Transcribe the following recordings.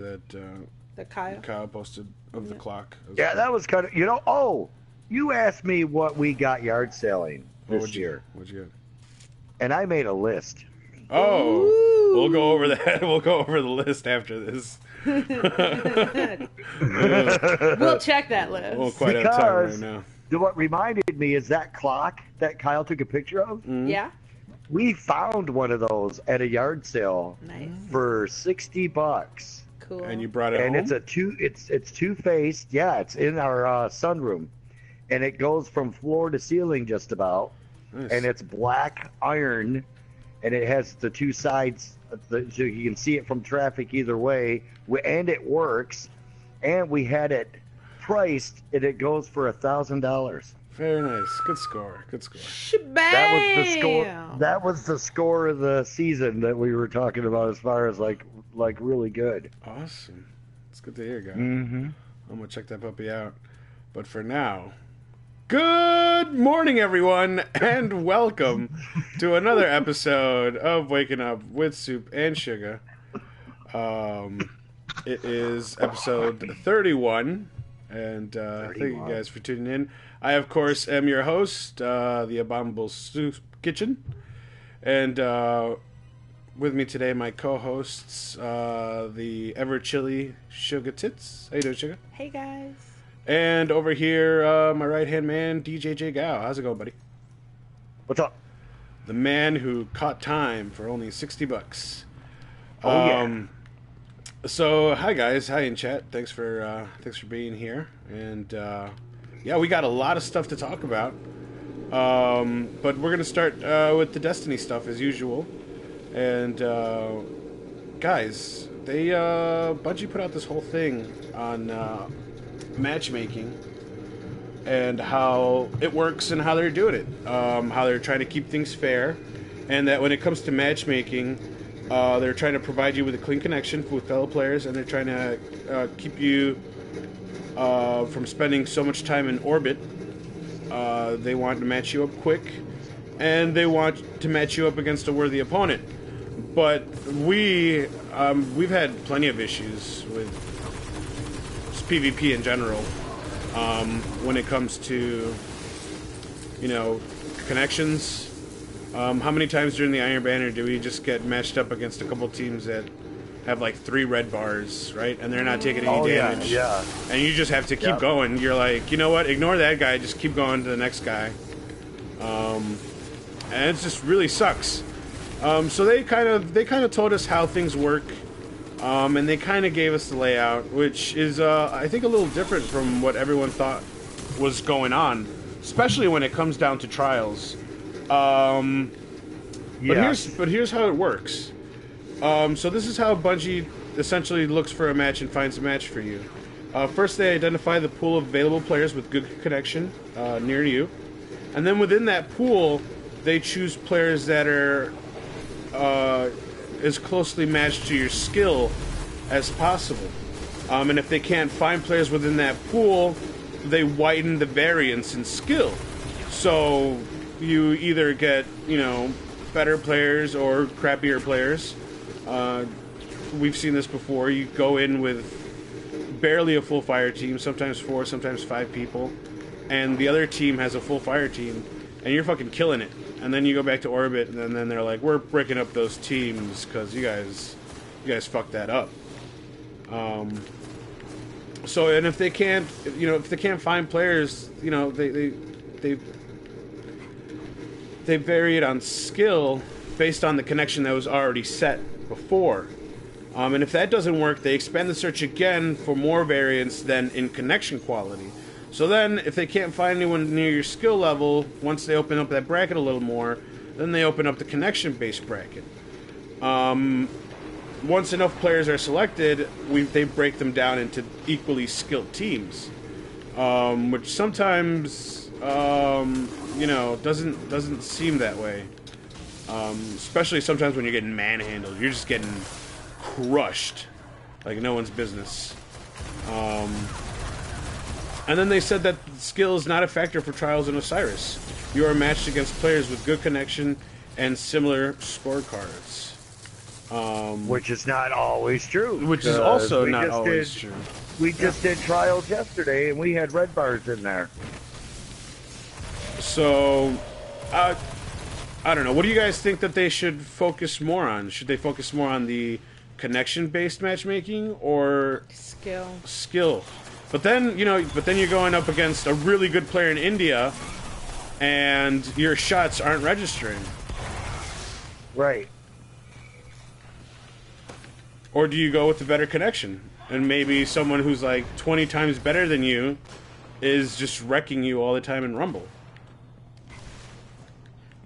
that that Kyle posted of the clock. Yeah, that was kind of, you asked me what we got yard selling this year. What'd you get? And I made a list. Oh, Ooh. we'll go over that. We'll go over the list after this. We'll check that list. We'll quite have time right now. What reminded me is that clock that Kyle took a picture of. Mm-hmm. Yeah. We found one of those at a yard sale for $60. Cool. And you brought it home? And it's two-faced. Yeah, it's in our sunroom. And it goes from floor to ceiling just about. Nice. And it's black iron, and it has the two sides so you can see it from traffic either way. And it works. And we had it priced, and it goes for $1,000. Very nice. Good score. Shebang! That was the score. That was the score of the season that we were talking about, as far as like really good. Awesome. It's good to hear, guys. Mm-hmm. I'm gonna check that puppy out. But for now, good morning, everyone, and welcome to another episode of Waking Up with Soop and Sugah. It is episode 31, and thank you guys for tuning in. I, of course, am your host, the abominable Soopkichen, and with me today, my co-hosts, the ever-chilly Sugah Tits. How you doing, Sugah? Hey, guys. And over here, my right-hand man, DJ Gao. How's it going, buddy? What's up? The man who caught time for only $60. Oh, yeah. So, hi, guys. Hi in chat. Thanks for being here. And, yeah, we got a lot of stuff to talk about. But we're going to start with the Destiny stuff, as usual. And, guys, Bungie put out this whole thing on matchmaking and how it works and how they're doing it. How they're trying to keep things fair. And that when it comes to matchmaking, they're trying to provide you with a clean connection with fellow players, and they're trying to keep you from spending so much time in orbit. They want to match you up quick, and they want to match you up against a worthy opponent. But we've had plenty of issues with just PvP in general when it comes to, connections. How many times during the Iron Banner do we just get matched up against a couple teams that have like 3 red bars, right? And they're not taking any damage. Yeah. And you just have to keep going. You're like, you know what? Ignore that guy. Just keep going to the next guy. And it just really sucks. So they kind of told us how things work, and they kind of gave us the layout, which is I think a little different from what everyone thought was going on, especially when it comes down to trials. But here's how it works. So this is how Bungie essentially looks for a match and finds a match for you. First, they identify the pool of available players with good connection near you, and then within that pool, they choose players that are as closely matched to your skill as possible. And if they can't find players within that pool, they widen the variance in skill. So you either get, better players or crappier players. We've seen this before. You go in with barely a full fire team, sometimes 4, sometimes 5 people, and the other team has a full fire team, and you're fucking killing it. And then you go back to orbit, and then they're like, we're breaking up those teams because you guys fucked that up. So, and if they can't, find players, they vary it on skill based on the connection that was already set before. And if that doesn't work, they expand the search again for more variance than in connection quality. So then, if they can't find anyone near your skill level, once they open up that bracket a little more, then they open up the connection-based bracket. Once enough players are selected, they break them down into equally skilled teams, which sometimes, doesn't seem that way. Especially sometimes when you're getting manhandled, you're just getting crushed like no one's business. And then they said that skill is not a factor for Trials in Osiris. You are matched against players with good connection and similar scorecards. Which is not always true. Which is also not always true. We just did trials yesterday, and we had red bars in there. So, I don't know. What do you guys think that they should focus more on? Should they focus more on the connection-based matchmaking or skill? But then, you're going up against a really good player in India, and your shots aren't registering. Right. Or do you go with the better connection? And maybe someone who's like 20 times better than you is just wrecking you all the time in Rumble.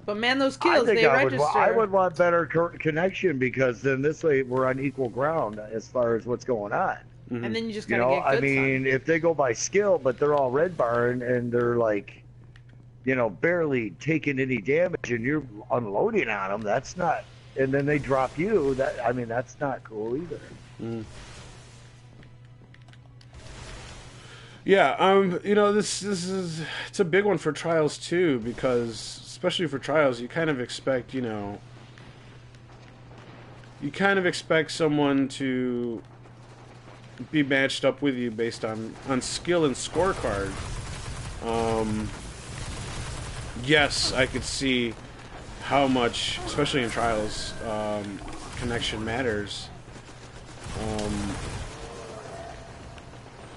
But man, those kills, they register. I would want better connection, because then this way we're on equal ground as far as what's going on. Mm-hmm. And then you just gotta get good. I mean, if they go by skill, but they're all red bar and they're like, barely taking any damage, and you're unloading on them, that's not. And then they drop you. That's not cool either. Mm. Yeah, this is it's a big one for trials too, because especially for trials, you kind of expect, someone to be matched up with you based on skill and scorecard. Yes, I could see how much, especially in trials, connection matters.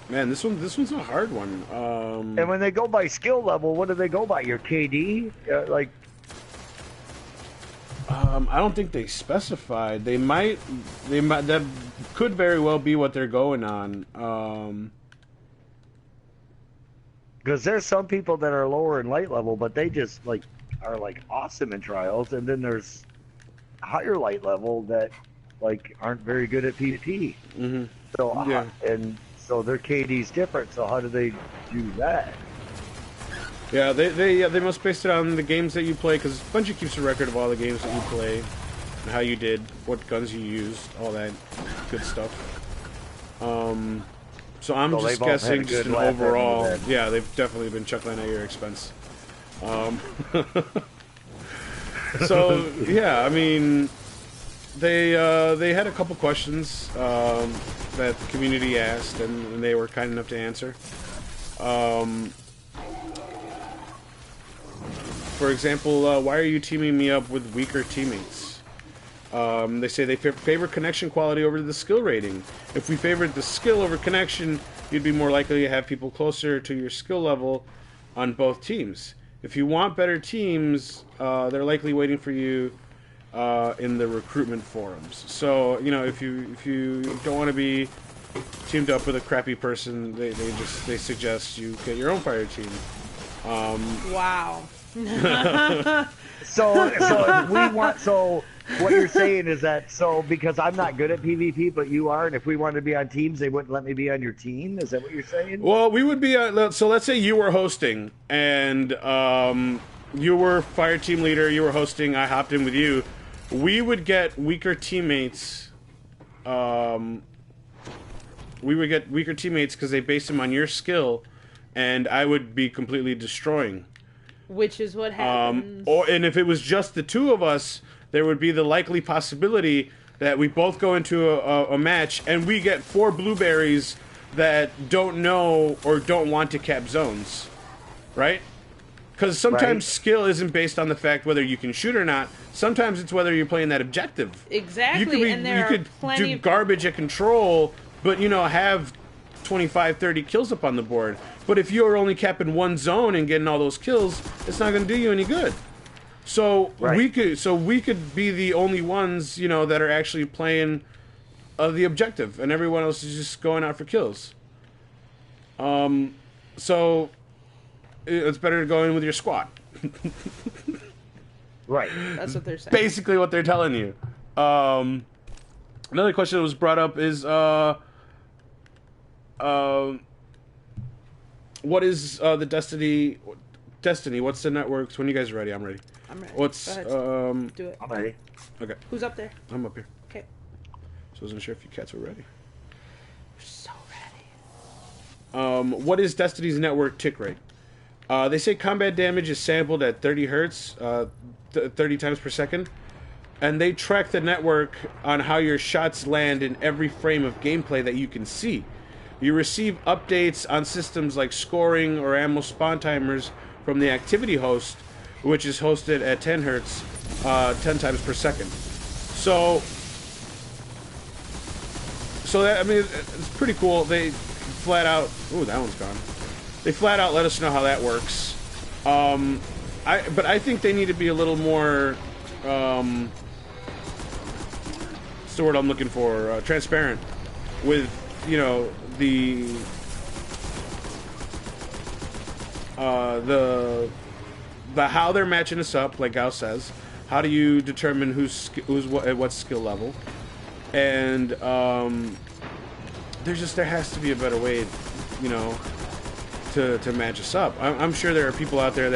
Man, this one's a hard one. And when they go by skill level, what do they go by? Your KD? I don't think they specified. They might. That could very well be what they're going on. Because there's some people that are lower in light level, but they just are awesome in trials, and then there's higher light level that aren't very good at PvP. Mm-hmm. So yeah. So their KD's different. So how do they do that? Yeah, they must base it on the games that you play, because Bungie keeps a record of all the games that you play, and how you did, what guns you used, all that good stuff. So I'm just guessing just an overall. Yeah, they've definitely been chuckling at your expense. So yeah, I mean, they had a couple questions that the community asked, and they were kind enough to answer. For example, why are you teaming me up with weaker teammates? They say they favor connection quality over the skill rating. If we favored the skill over connection, you'd be more likely to have people closer to your skill level on both teams. If you want better teams, they're likely waiting for you in the recruitment forums. So, if you don't want to be teamed up with a crappy person, they suggest you get your own fire team. Wow. So if we want, so what you're saying is that, because I'm not good at PvP, but you are, and if we wanted to be on teams, they wouldn't let me be on your team? Is that what you're saying? Well, we would be, so let's say you were hosting, and you were fire team leader, you were hosting, I hopped in with you. We would get weaker teammates, because they base them on your skill, and I would be completely destroying. Which is what happens. And if it was just the two of us, there would be the likely possibility that we both go into a match and we get 4 blueberries that don't know or don't want to cap zones, right? Because sometimes skill isn't based on the fact whether you can shoot or not. Sometimes it's whether you're playing that objective. Exactly. You could do garbage at control, but have 25, 30 kills up on the board. But if you're only capping one zone and getting all those kills, it's not going to do you any good. So we could be the only ones, that are actually playing the objective, and everyone else is just going out for kills. So it's better to go in with your squad. Right. That's what they're saying. Basically what they're telling you. Another question that was brought up is what is the Destiny? What's the networks? When you guys are ready, I'm ready. I'm ready. What's do it? I'm ready. Okay. Who's up there? I'm up here. Okay. So I wasn't sure if you cats were ready. We're so ready. What is Destiny's network tick rate? They say combat damage is sampled at 30 hertz, 30 times per second. and they track the network on how your shots land in every frame of gameplay that you can see. You receive updates on systems like scoring or ammo spawn timers from the activity host, which is hosted at 10 hertz, 10 times per second. So that, I mean, it's pretty cool. They flat out... Ooh, that one's gone. They flat out let us know how that works. But I think they need to be a little more... what's the word I'm looking for? Transparent with, you know, the how they're matching us up, like Gauss says. How do you determine who's what, at what skill level? And there has to be a better way, you know, to match us up. I'm sure there are people out there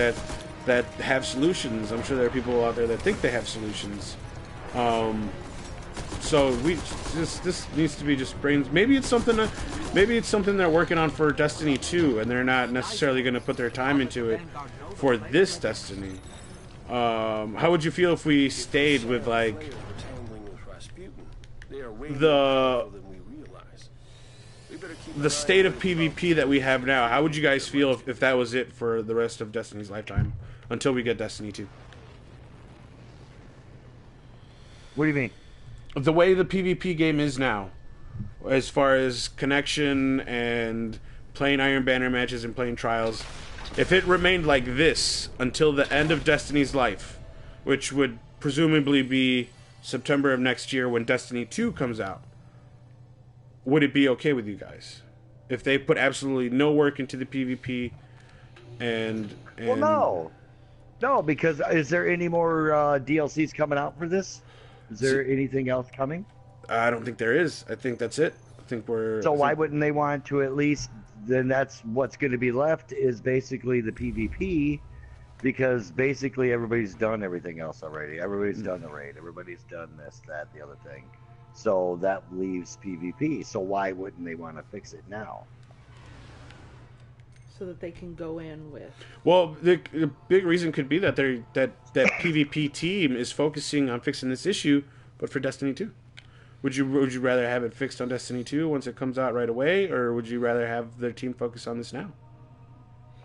that have solutions. I'm sure there are people out there that think they have solutions. So this needs to be just brains. Maybe it's something they're working on for Destiny 2, and they're not necessarily going to put their time into it for this Destiny. How would you feel if we stayed with like the state of PvP that we have now? How would you guys feel if that was it for the rest of Destiny's lifetime until we get Destiny 2? What do you mean? The way the PvP game is now, as far as connection and playing Iron Banner matches and playing Trials, if it remained like this until the end of Destiny's life, which would presumably be September of next year when Destiny 2 comes out, would it be okay with you guys? If they put absolutely no work into the PvP and... Well, no, because is there any more DLCs coming out for this? Is there anything else coming? I don't think there is. I think that's it. I think we're... So why wouldn't they want to at least... Then that's what's going to be left is basically the PvP, because basically everybody's done everything else already. Everybody's done the raid. Everybody's done this, that, the other thing. So that leaves PvP. So why wouldn't they want to fix it now? So that they can go in with... Well, the big reason could be that that PvP team is focusing on fixing this issue, but for Destiny 2. Would you rather have it fixed on Destiny 2 once it comes out right away, or would you rather have their team focus on this now?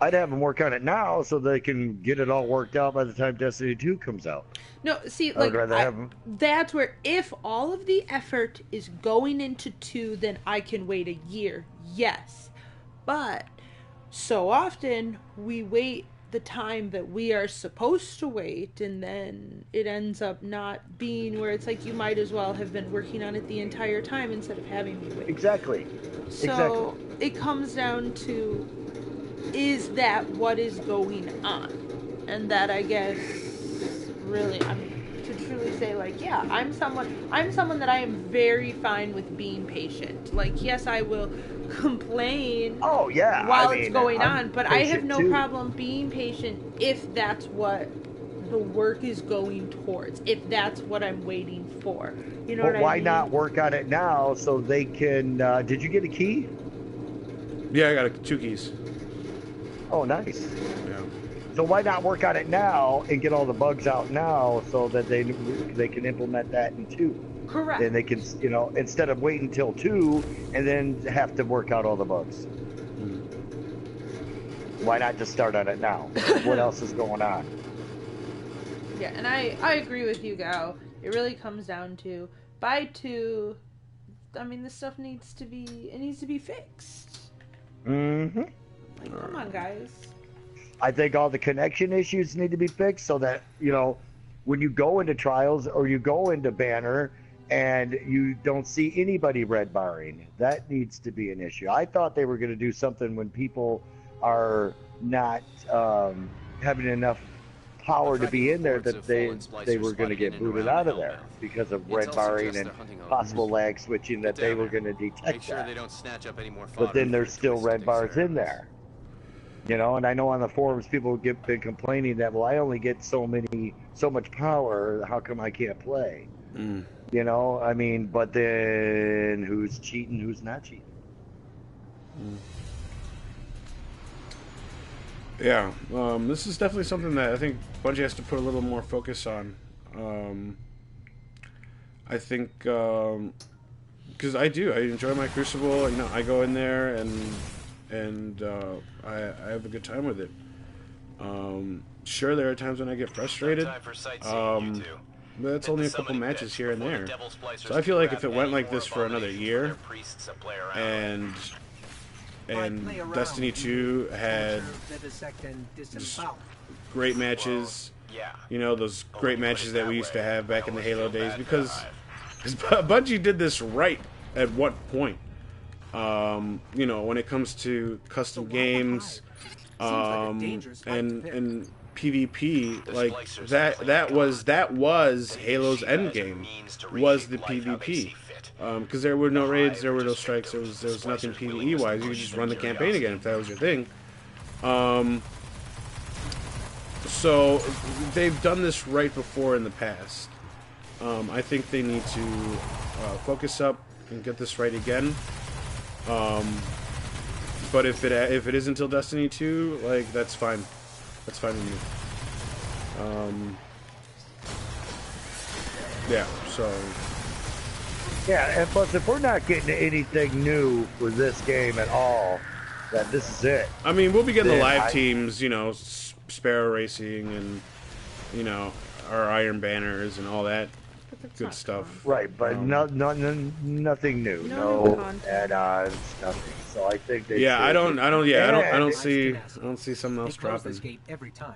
I'd have them work on it now so they can get it all worked out by the time Destiny 2 comes out. No, see, I would rather have them. That's where, if all of the effort is going into 2, then I can wait a year. Yes. But so often we wait the time that we are supposed to wait, and then it ends up not being where it's like you might as well have been working on it the entire time instead of having me wait. Exactly. So it comes down to, is that what is going on? And that, I guess, really, to truly say, like, yeah, I'm someone that I am very fine with being patient. Like, yes, I will complain while it's going on, but I have no problem being patient if that's what the work is going towards, if that's what I'm waiting for. You know what I mean? Why not work on it now so they can... did you get a key? Yeah, I got 2 keys. Oh, nice. Yeah. So why not work on it now and get all the bugs out now so that they can implement that in 2? Correct. And they can, you know, instead of waiting until 2 and then have to work out all the bugs. Why not just start on it now? What else is going on? Yeah, and I agree with you, Gao. It really comes down to, by 2, I mean, this stuff needs to be fixed. Mm-hmm. Like, come on, guys. I think all the connection issues need to be fixed so that, you know, when you go into Trials or you go into Banner and you don't see anybody red barring, that needs to be an issue. I thought they were going to do something when people are not having enough power to be in there, that they were going to get booted out of there because of red barring and possible lag switching, that they were going to detect that. But then there's still red bars in there. You know, and I know on the forums people have been complaining that, well, I only get so much power, how come I can't play? You know, I mean, but then who's cheating, who's not cheating? Yeah, this is definitely something that I think Bungie has to put a little more focus on. I think because I enjoy my Crucible. You know, I go in there and I have a good time with it. Sure, there are times when I get frustrated. But that's only a couple matches here and there. So I feel like if it went like this for another year, and Destiny 2 had just great matches, you know, those great matches that we used to have back in the Halo days, because Bungie did this right at what point? You know, when it comes to custom games, and PvP, like that was Halo's end game, was the PvP. Because there were no raids, there were no strikes, there was nothing PvE wise. You could just run the campaign again if that was your thing. So they've done this right before in the past. I think they need to focus up and get this right again. But if it is until Destiny 2, like, that's fine. That's fine with me. Yeah, so... Yeah, and plus, if we're not getting anything new with this game at all, then this is it. I mean, we'll be getting the live teams, you know, Sparrow Racing and, you know, our Iron Banners and all that good stuff. Right, but nothing new. No add-ons, nothing. So I think they. Yeah, I don't see something else dropping. Every time.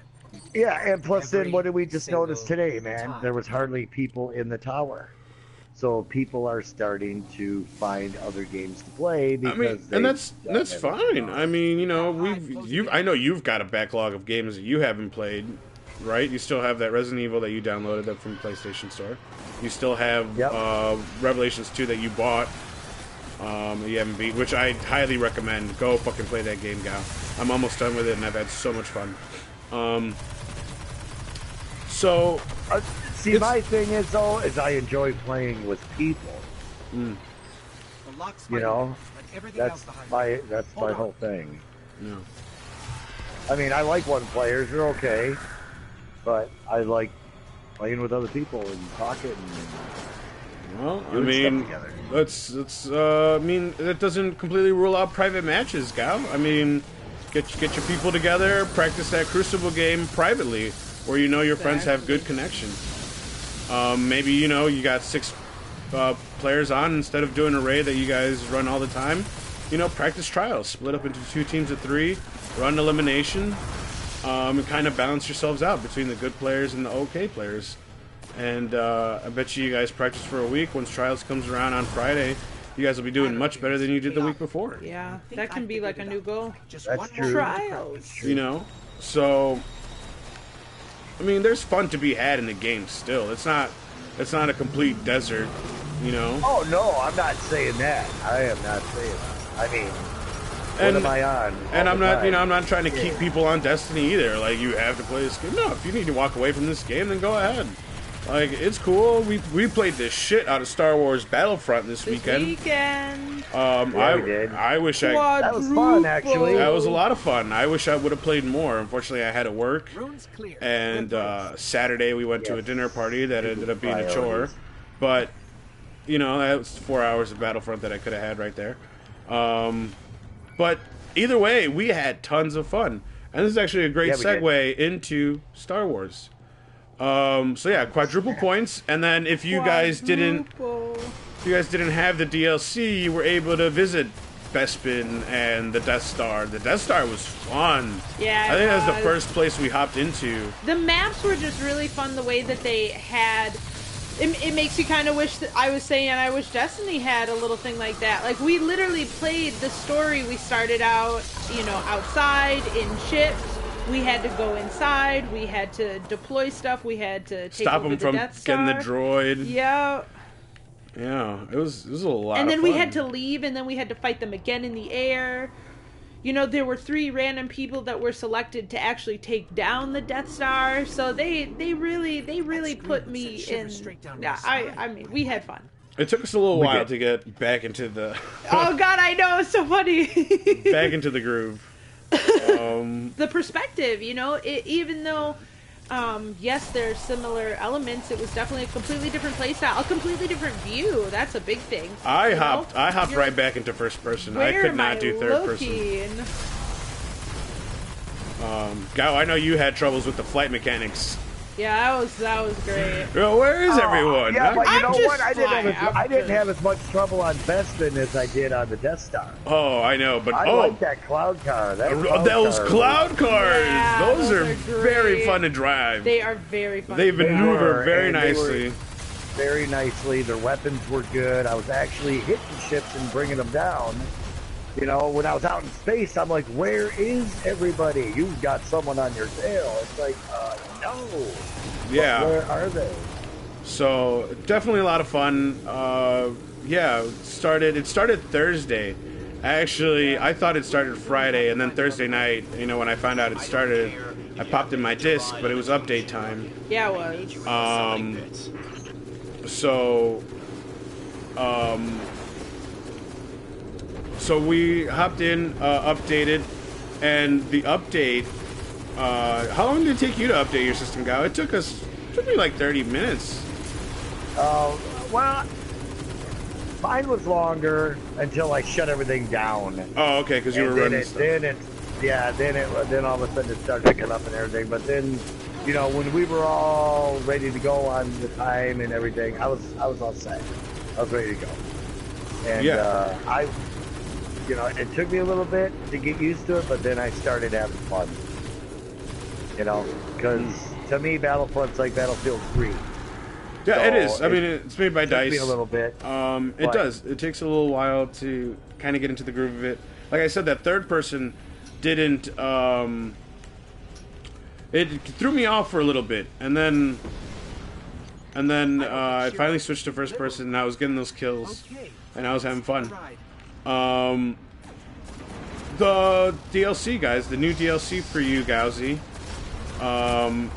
Yeah, and plus, then what did we just notice today, man? There was hardly people in the tower. So people are starting to find other games to play because that's fine. I mean, you know, I know you've got a backlog of games that you haven't played, right? You still have that Resident Evil that you downloaded up from PlayStation Store. You still have Revelations 2 that you bought. You haven't beat, which I highly recommend. Go fucking play that game, gal. I'm almost done with it, and I've had so much fun. See, my thing is, though, is I enjoy playing with people. You know, that's my whole thing. Yeah. I mean, I like one players; they're okay, but I like playing with other people and talking. Well, I mean, I mean, that doesn't completely rule out private matches, gal. I mean, get your people together, practice that Crucible game privately, where you know your friends have good connections. Maybe, you know, you got 6 players on instead of doing a raid that you guys run all the time. You know, practice trials, split up into 2 teams of 3, run elimination, and kind of balance yourselves out between the good players and the okay players. And I bet you guys practice for a week. Once trials comes around on Friday, you guys will be doing much better than you did the week before. Yeah, that can be like a new goal. That's true. Trials. You know, so I mean, there's fun to be had in the game still. It's not a complete desert, you know. Oh no, I'm not saying that. I am not saying that. I mean, what am I on? And I'm not, you know, I'm not trying to keep people on Destiny either. Like, you have to play this game. No, if you need to walk away from this game, then go ahead. Like, it's cool. We played the shit out of Star Wars Battlefront this weekend. I wish that was fun, actually. That was a lot of fun. I wish I would have played more. Unfortunately, I had to work. And Saturday we went to a dinner party that ended up being a chore. But, you know, that was 4 hours of Battlefront that I could have had right there. But either way, we had tons of fun. And this is actually a great segue into Star Wars. So yeah, quadruple points, and then if you guys didn't have the DLC, you were able to visit Bespin and the Death Star. The Death Star was fun. Yeah, I think that was the first place we hopped into. The maps were just really fun. The way that they had, it makes you kind of wish that I wish Destiny had a little thing like that. Like, we literally played the story. We started out, you know, outside in ships. We had to go inside. We had to deploy stuff. We had to take stop over them from the Death Star. getting the droid. Yeah. Yeah, it was a lot. And then of we fun. had to leave, and then we had to fight them again in the air. You know, there were 3 random people that were selected to actually take down the Death Star. So they really put me in. Yeah, I mean, we had fun. It took us a little while to get back into the. Oh God, I know, it's so funny. Back into the groove. The perspective, you know, even though yes, there's similar elements. It was definitely a completely different playstyle, a completely different view. That's a big thing. I hopped right back into first person. I could not do third person. Gao, I know you had troubles with the flight mechanics. Yeah, that was great. Well, where is everyone? Yeah, but you know what? I I didn't have as much trouble on Bespin as I did on the Death Star. Oh, I know, but I like that cloud car. Those cloud cars. Yeah, those are very fun to drive. They are very fun. They maneuver very nicely. Very nicely. Their weapons were good. I was actually hitting ships and bringing them down. You know, when I was out in space, I'm like, where is everybody? You've got someone on your tail. It's like, no. Yeah. But where are they? So, definitely a lot of fun. Yeah, it started Thursday. Actually, I thought it started Friday, and then Thursday night, you know, when I found out it started, I popped in my disc, but it was update time. Yeah, it was. So we hopped in, updated, and the update. How long did it take you to update your system, Gao? It took me like 30 minutes. Well, mine was longer until I shut everything down. Oh, okay, because you were running stuff. Then all of a sudden it started picking up and everything. But then, you know, when we were all ready to go on the time and everything, I was all set. I was ready to go. And you know, it took me a little bit to get used to it, but then I started having fun. You know, because to me, Battlefront's like Battlefield 3. Yeah, so it is. I mean, it's made by DICE. Me a little bit. It does. It takes a little while to kind of get into the groove of it. Like I said, that third person didn't. It threw me off for a little bit, and then I finally switched to first person, and I was getting those kills, and I was having fun. The DLC, guys, the new DLC for you, Gauzy.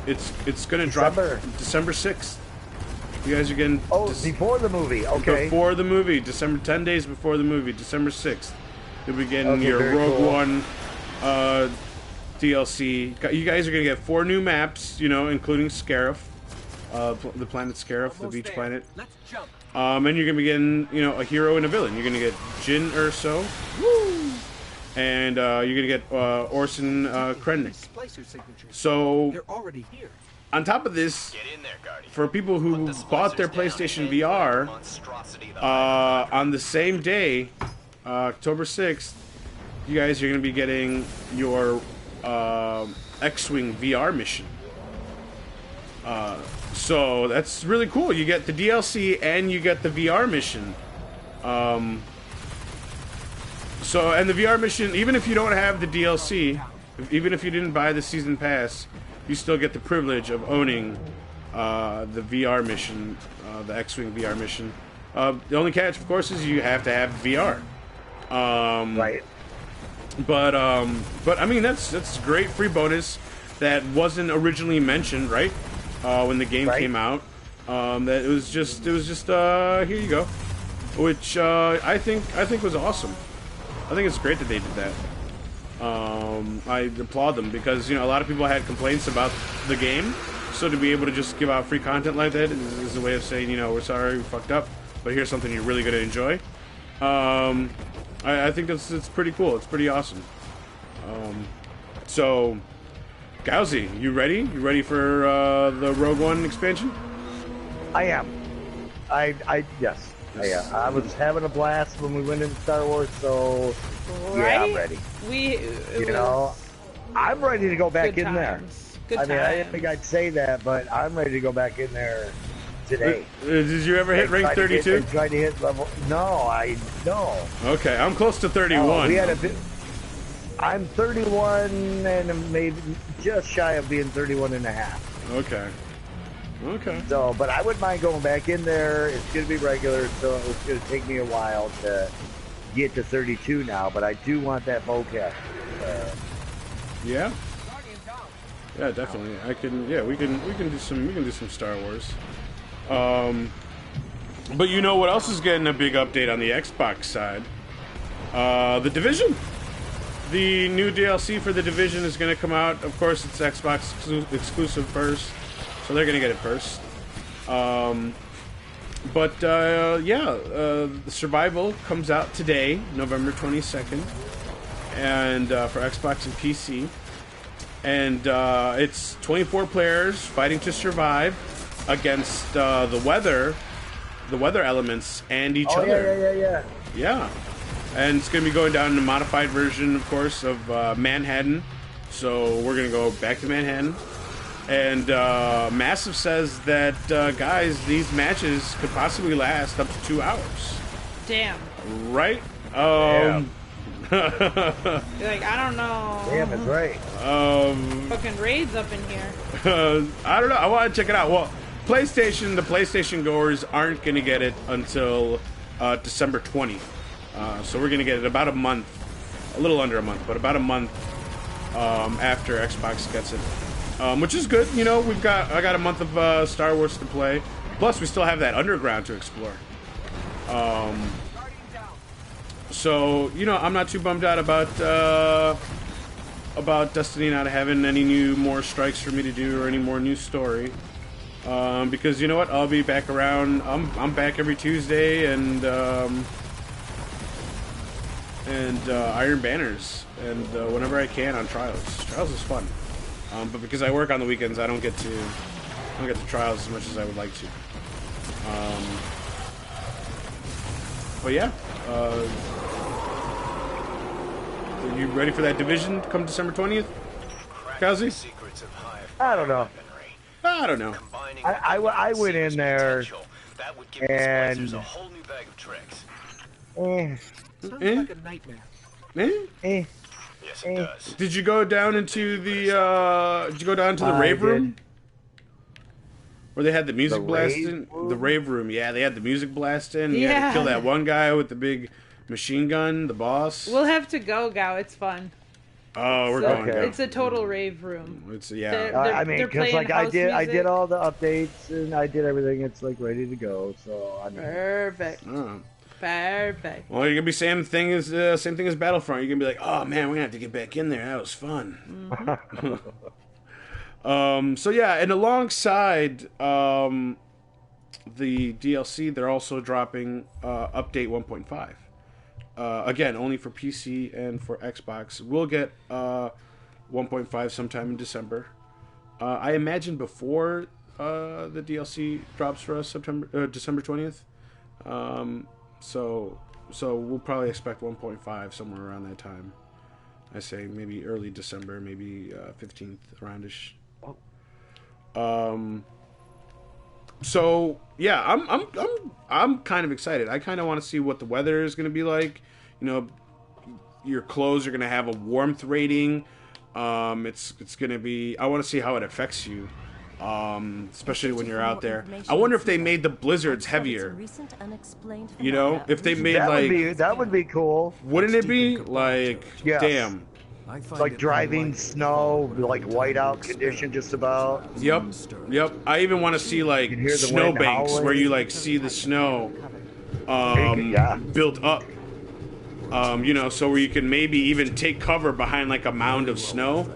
It's gonna drop December 6th. You guys are getting before the movie, okay? Before the movie, 10 days before the movie, December 6th. You'll be getting your Rogue One DLC. You guys are gonna get 4 new maps, you know, including Scarif, the planet Scarif, the beach planet. Let's jump. And you're gonna be getting, you know, a hero and a villain. You're gonna get Jyn Erso. Woo! And you're gonna get Orson Krennic. So, they're already here. On top of this, for people who bought their PlayStation VR on the same day, October 6th, you guys are gonna be getting your X-Wing VR mission. So that's really cool. You get the DLC and you get the VR mission. So, and the VR mission, even if you don't have the DLC, even if you didn't buy the season pass, you still get the privilege of owning the VR mission, the X-Wing VR mission. The only catch, of course, is you have to have VR. Right. But I mean, that's great free bonus that wasn't originally mentioned, right? When the game came out, that it was just here you go, which I think was awesome. I think it's great that they did that. I applaud them because, you know, a lot of people had complaints about the game, so to be able to just give out free content like that is a way of saying, you know, we're sorry, we fucked up, but here's something you're really going to enjoy. I think it's pretty cool. It's pretty awesome. So, Gauzy, you ready? You ready for the Rogue One expansion? I am. Yes. I was having a blast when we went into Star Wars, so yeah, I'm ready. I'm ready to go back in there. Good I mean, I didn't times. think I'd say that, but I'm ready to go back in there today. Did you ever hit rank 32? Try to hit level. No. Okay, I'm close to 31. I'm 31 and maybe just shy of being 31 and a half. Okay. So, but I wouldn't mind going back in there. It's going to be regular, so it's going to take me a while to get to 32 now. But I do want that vocab. Yeah. Yeah, definitely. I can. Yeah, we can do some Star Wars. But you know what else is getting a big update on the Xbox side? The Division. The new DLC for The Division is going to come out. Of course, it's Xbox exclusive first, so they're going to get it first. The Survival comes out today, November 22nd, and for Xbox and PC. And it's 24 players fighting to survive against the weather elements and each other. Yeah. And it's going to be going down in a modified version, of course, of Manhattan. So we're going to go back to Manhattan. And Massive says that, guys, these matches could possibly last up to 2 hours. Damn. Right? You're like, I don't know. Damn, it's right. Fucking raids up in here. I don't know. I want to check it out. Well, the PlayStation goers aren't going to get it until December 20th. So we're going to get it about a month, a little under a month, but about a month after Xbox gets it, which is good. You know, I got a month of Star Wars to play. Plus, we still have that Underground to explore. So you know, I'm not too bummed out about Destiny not having any more strikes for me to do or any more new story. Because you know what, I'll be back around. I'm back every Tuesday and Iron Banners, and whenever I can on Trials. Trials is fun, but because I work on the weekends, I don't get to Trials as much as I would like to. But yeah, are you ready for that Division come December 20th, Kazi? I don't know. I don't know. I went in there and Sounds like a nightmare. Eh? Yes, it does. Did you go down into the rave room? Where they had the music blasting? The rave room, yeah, they had the music blasting. You had to kill that one guy with the big machine gun, the boss. We'll have to go, It's fun. Oh, we're going. Okay. It's a total rave room. It's I mean, because like I did all the updates and I did everything. It's like ready to go. So I mean, perfect. Oh. Perfect. Well, you're gonna be same thing as Battlefront. You're gonna be like, oh man, we're gonna have to get back in there. That was fun. Mm-hmm. So yeah, and alongside the DLC, they're also dropping update 1.5. Again, only for PC and for Xbox. We'll get 1.5 sometime in December. I imagine before the DLC drops for us December 20th. So we'll probably expect 1.5 somewhere around that time. I say maybe early December, maybe 15th aroundish. So yeah, I'm kind of excited. I kind of want to see what the weather is going to be like. You know, your clothes are going to have a warmth rating. It's going to be. I want to see how it affects you, especially when you're out there. I wonder if they made the blizzards heavier. You know, if they made that would be cool. Wouldn't it be like damn? Like driving snow, like whiteout condition, just about. Yep. I even want to see like snowbanks where you like see the snow built up. You know, so where you can maybe even take cover behind like a mound of snow.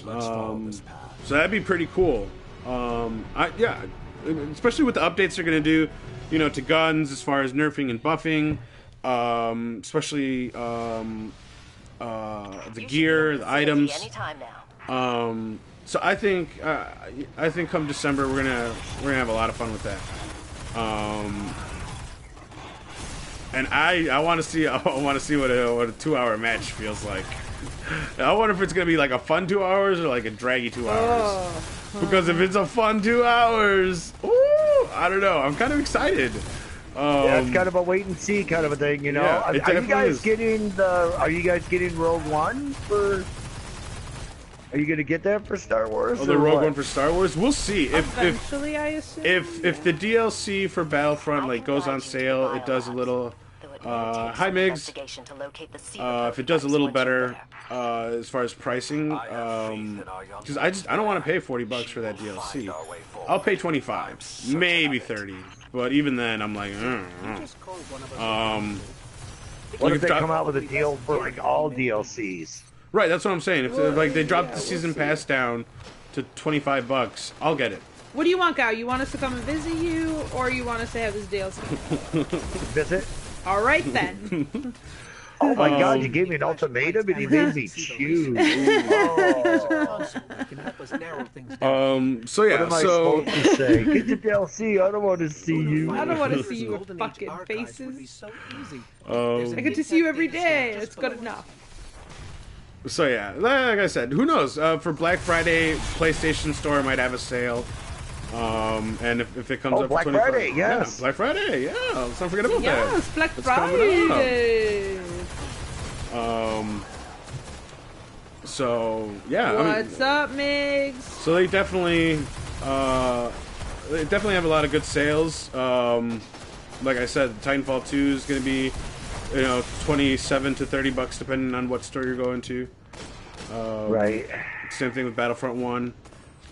So that'd be pretty cool. Especially with the updates they're gonna do, you know, to guns as far as nerfing and buffing, especially the gear, the items. So I think come December we're gonna have a lot of fun with that. And I want to see what a 2-hour match feels like. I wonder if it's gonna be like a fun 2 hours or like a draggy 2 hours. Because if it's a fun 2 hours, I don't know. I'm kind of excited. Yeah, it's kind of a wait and see kind of a thing, you know. Yeah, are you guys getting Rogue One for? Are you gonna get that for Star Wars? Oh, the Rogue One for Star Wars. We'll see. Eventually, I assume. If the DLC for Battlefront like goes on sale, it does a little. Hi Migs. If it does a little better as far as pricing, because I don't want to pay $40 for that DLC. I'll pay 25, maybe 30, but even then I'm like, What if they drop- come out with a deal for like all DLCs? Right, that's what I'm saying. If like they drop the we'll season see. pass down to $25, I'll get it. What do you want, Gal? You want us to come and visit you, or you want us to have this DLC? Visit? All right, then. Oh my God! You gave me an ultimatum and you made me choose. Oh. Can help us narrow things down. So yeah, What am I so supposed to say? Get to DLC. I don't want to see you. I don't want to see you with Golden Age fucking archives would be faces. so easy. I get to see you every day. It's good enough. So yeah, like I said, who knows? For Black Friday, PlayStation Store might have a sale. And if it comes Oh, up Black for 25, Friday, yes. yeah, Black Friday, yeah. Let's not forget about that. Yes, Black It's coming up. Friday. So yeah, I mean, What's up, Migs? so they definitely have a lot of good sales. Like I said, Titanfall 2 is going to be, $27 to $30 depending on what store you're going to. Right. Same thing with Battlefront 1.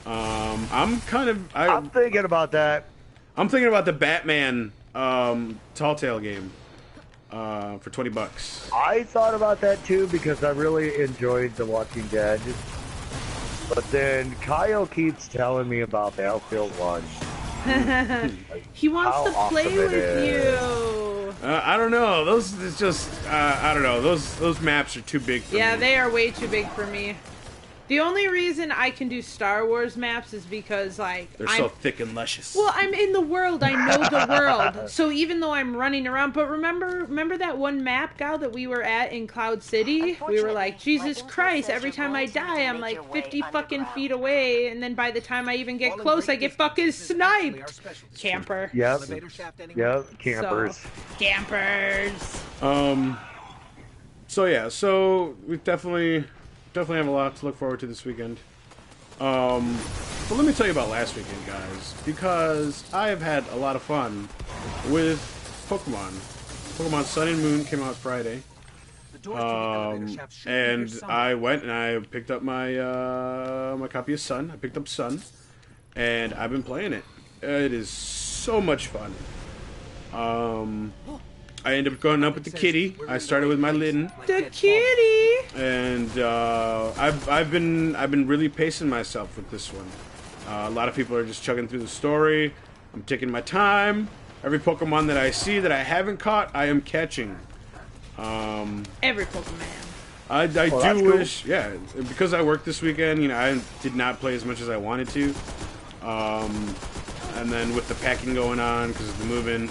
I'm thinking about that. I'm thinking about the Batman Tall Tale game for $20. I thought about that too because I really enjoyed The Walking Dead. But then Kyle keeps telling me about Battlefield 1. He wants How to play awesome it with is. you. I don't know. Those it's just I don't know. Those maps are too big for Yeah, me. they are way too big for me. The only reason I can do Star Wars maps is because, like, They're so thick and luscious. well, I'm in the world. I know the world. So even though I'm running around, but remember that one map, Gal, that we were at in Cloud City? We were like, Jesus Christ! Every time I die, I'm like 50 fucking feet away, and then by the time I even get close, I get fucking sniped. Camper. Yep. Elevator shaft anyway? Yep. Campers. So, campers. So yeah, so we definitely have a lot to look forward to this weekend. But let me tell you about last weekend, guys, because I have had a lot of fun with Pokemon. Pokemon Sun and Moon came out Friday, The doors to the elevator shaft should be here and somewhere. I went and I picked up my my copy of Sun. I picked up Sun, and I've been playing it. It is so much fun. I ended up going up with the kitty. I started with my Litten. The kitty. And I've been really pacing myself with this one. A lot of people are just chugging through the story. I'm taking my time. Every Pokemon that I see that I haven't caught, I am catching. Every Pokemon. I that's do cool. wish, yeah, because I worked this weekend. I did not play as much as I wanted to. And then with the packing going on because of the moving.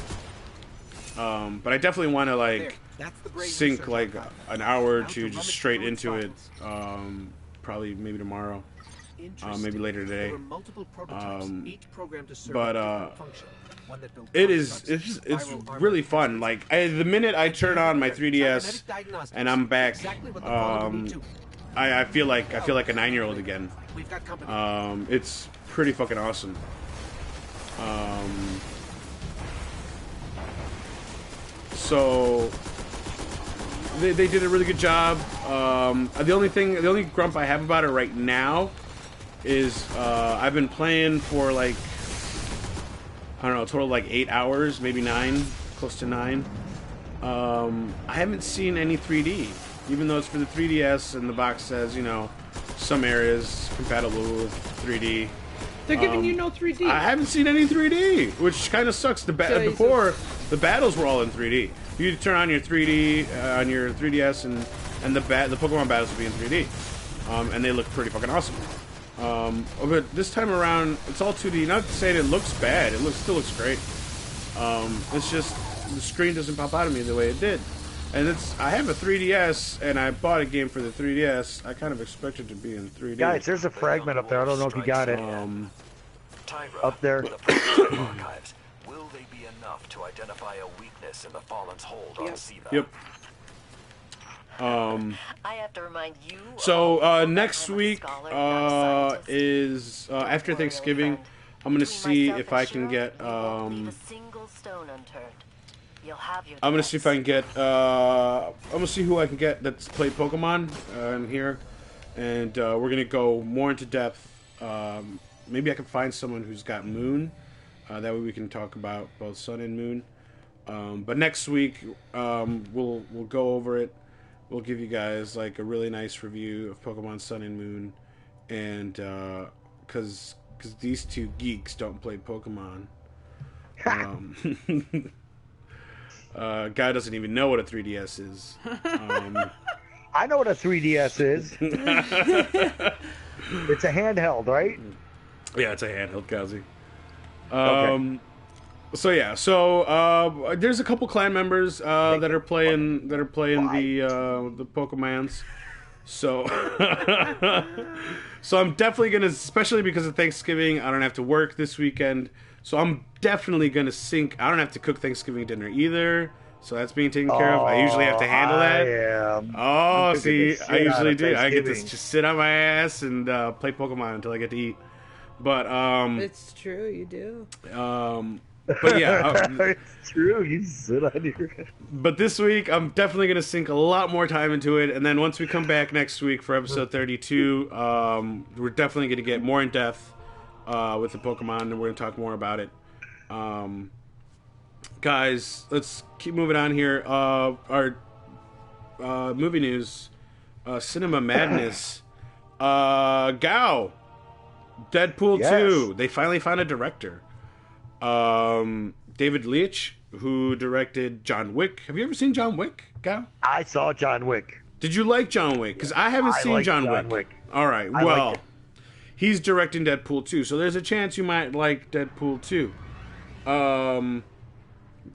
But I definitely want to like That's the great sink research like archive. an hour or Now to two rummage just straight through its into it. files. Probably maybe tomorrow. Interesting. maybe later today. There were multiple prototypes, each programmed to serve but, a different function. One that built It is constructs, it's viral armor really fun. Like the minute I turn on my cybernetic 3DS diagnostics, and I'm back, exactly what the phone will need to. I feel like a 9-year-old again. We've got company. It's pretty fucking awesome. So they did a really good job. The only grump I have about it right now is I've been playing for like I don't know, a total of like 8 hours, maybe 9, close to 9. I haven't seen any 3D, even though it's for the 3DS and the box says some areas compatible with 3D. They're giving you no 3D. I haven't seen any 3D, which kind of sucks. Jesus. Before, the battles were all in 3D. You could turn on your 3D on your 3DS, and the Pokemon battles would be in 3D, and they look pretty fucking awesome. But this time around, it's all 2D. Not to say that it looks bad. It still looks great. It's just the screen doesn't pop out of me the way it did. And I have a 3DS, and I bought a game for the 3DS. I kind of expected it to be in 3D. Guys, there's a fragment up there. I don't know if you got it. Up there. The prototype archives. Will they be enough to identify a weakness in the Fallen's hold on Sugah? Yep. I have to remind you. So next week is after Thanksgiving. I'm gonna see if I can get. I'm gonna see if I can get. I'm gonna see who I can get that's played Pokemon in here, and we're gonna go more into depth. Maybe I can find someone who's got Moon. That way we can talk about both Sun and Moon. But next week, we'll go over it. We'll give you guys like a really nice review of Pokemon Sun and Moon, and because these two geeks don't play Pokemon. Guy doesn't even know what a 3DS is. I know what a 3DS is. It's a handheld, right? Yeah, it's a handheld, Kazi. Okay. So there's a couple clan members that are playing the Pokemons. So so I'm definitely gonna, especially because of Thanksgiving, I don't have to work this weekend. So I'm definitely gonna sync. I don't have to cook Thanksgiving dinner either. So that's being taken care of. I usually have to handle that. Oh, see, I usually do. I get to just sit on my ass and play Pokemon until I get to eat. But it's true, you do. But yeah, it's true. You sit on your. But this week, I'm definitely going to sink a lot more time into it. And then once we come back next week for episode 32, we're definitely going to get more in depth with the Pokemon, and we're going to talk more about it. Guys, let's keep moving on here. Our movie news, Cinema Madness, Gao, Deadpool 2. They finally found a director. David Leitch, who directed John Wick. Have you ever seen John Wick, Gao? I saw John Wick. Did you like John Wick? Because I haven't seen John Wick. All right, well, he's directing Deadpool 2, so there's a chance you might like Deadpool 2.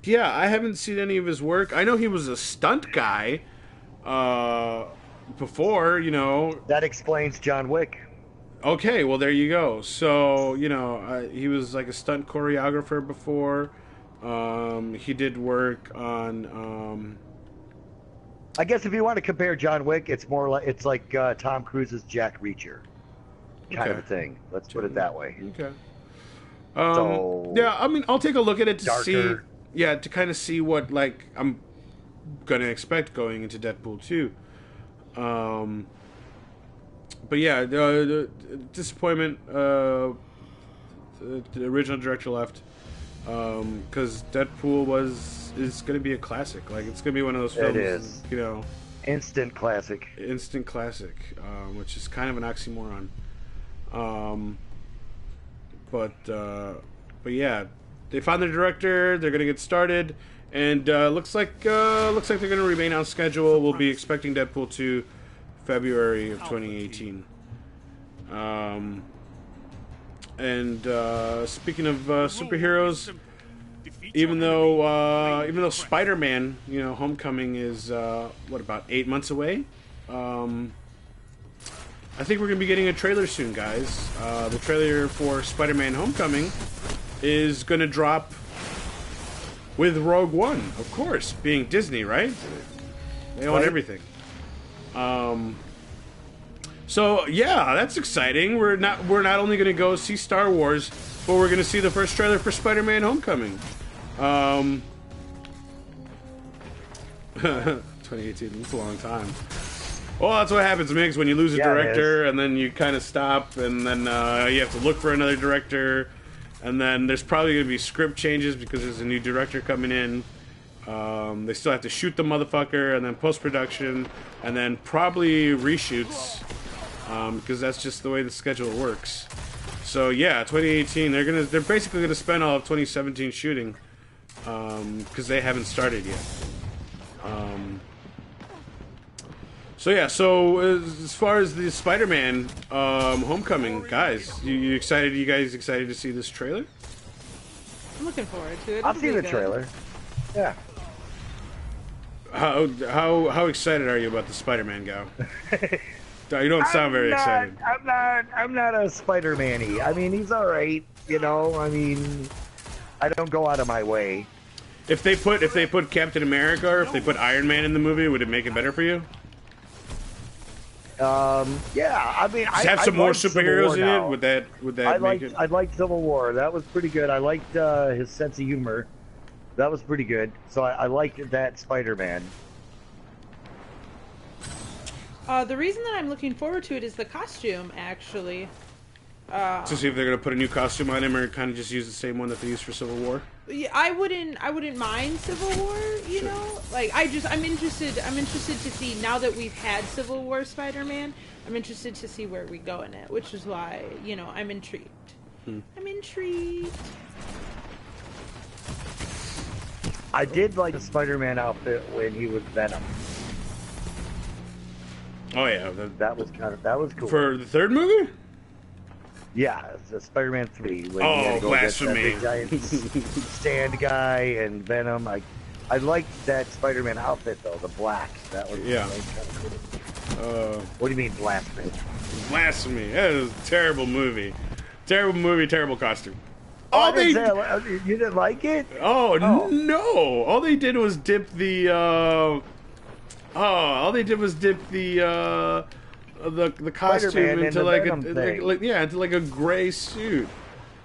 Yeah, I haven't seen any of his work. I know he was a stunt guy before, you know. That explains John Wick. Okay, well, there you go. So, you know, he was like a stunt choreographer before. He did work on... I guess if you want to compare John Wick, it's like Tom Cruise's Jack Reacher kind of a thing. Let's put it that way. Okay. So, yeah, I mean, I'll take a look at it to darker. see... Yeah, to kind of see what, like, I'm going to expect going into Deadpool 2. But yeah, the disappointment, the original director left, because Deadpool is going to be a classic. Like, it's going to be one of those films, it is. You know. Instant classic, which is kind of an oxymoron. But yeah, they found their director. They're gonna get started, and looks like they're gonna remain on schedule. We'll be expecting Deadpool 2 February of 2018. And speaking of superheroes, even though Spider-Man, you know, Homecoming is about 8 months away. I think we're gonna be getting a trailer soon, guys. The trailer for Spider-Man Homecoming is gonna drop with Rogue One, of course, being Disney, right? They own everything. So yeah, that's exciting. We're not only gonna go see Star Wars, but we're gonna see the first trailer for Spider-Man Homecoming. 2018, that's a long time. Well, that's what happens, Migs, when you lose a director, and then you kind of stop, and then you have to look for another director, and then there's probably going to be script changes because there's a new director coming in. They still have to shoot the motherfucker, and then post-production, and then probably reshoots, because that's just the way the schedule works. So yeah, 2018, they're basically gonna spend all of 2017 shooting, because they haven't started yet. So yeah, as far as the Spider-Man Homecoming, guys, you excited? You guys excited to see this trailer? I'm looking forward to it. I've seen the trailer. Yeah. How excited are you about the Spider-Man go? You don't sound very excited. I'm not a Spider-Man-y. I mean, he's all right. You know, I mean, I don't go out of my way. If they put Captain America or if they put Iron Man in the movie, would it make it better for you? Yeah, I mean, just have some more superheroes in it. Would that make it? I liked Civil War. That was pretty good. I liked his sense of humor. That was pretty good. So I liked that Spider-Man. The reason that I'm looking forward to it is the costume, actually. To see if they're gonna put a new costume on him or kind of just use the same one that they used for Civil War. Yeah, I wouldn't mind Civil War, you know? Like, I'm interested to see, now that we've had Civil War Spider-Man, I'm interested to see where we go in it, which is why, you know, I'm intrigued. I'm intrigued. I did like the Spider-Man outfit when he was Venom. Oh yeah, That was cool. for the third movie. Yeah, it's the Spider-Man 3. When Oh, he had to go against that blasphemy. big giant stand guy and Venom. I liked that Spider-Man outfit though, the black. That was Yeah. kind of cool. What do you mean blasphemy? Blasphemy. That was a terrible movie. Terrible movie. Terrible costume. Oh, you didn't like it? Oh, no! All they did was dip the. The costume Spider-Man into in the like Venom thing. into like a gray suit.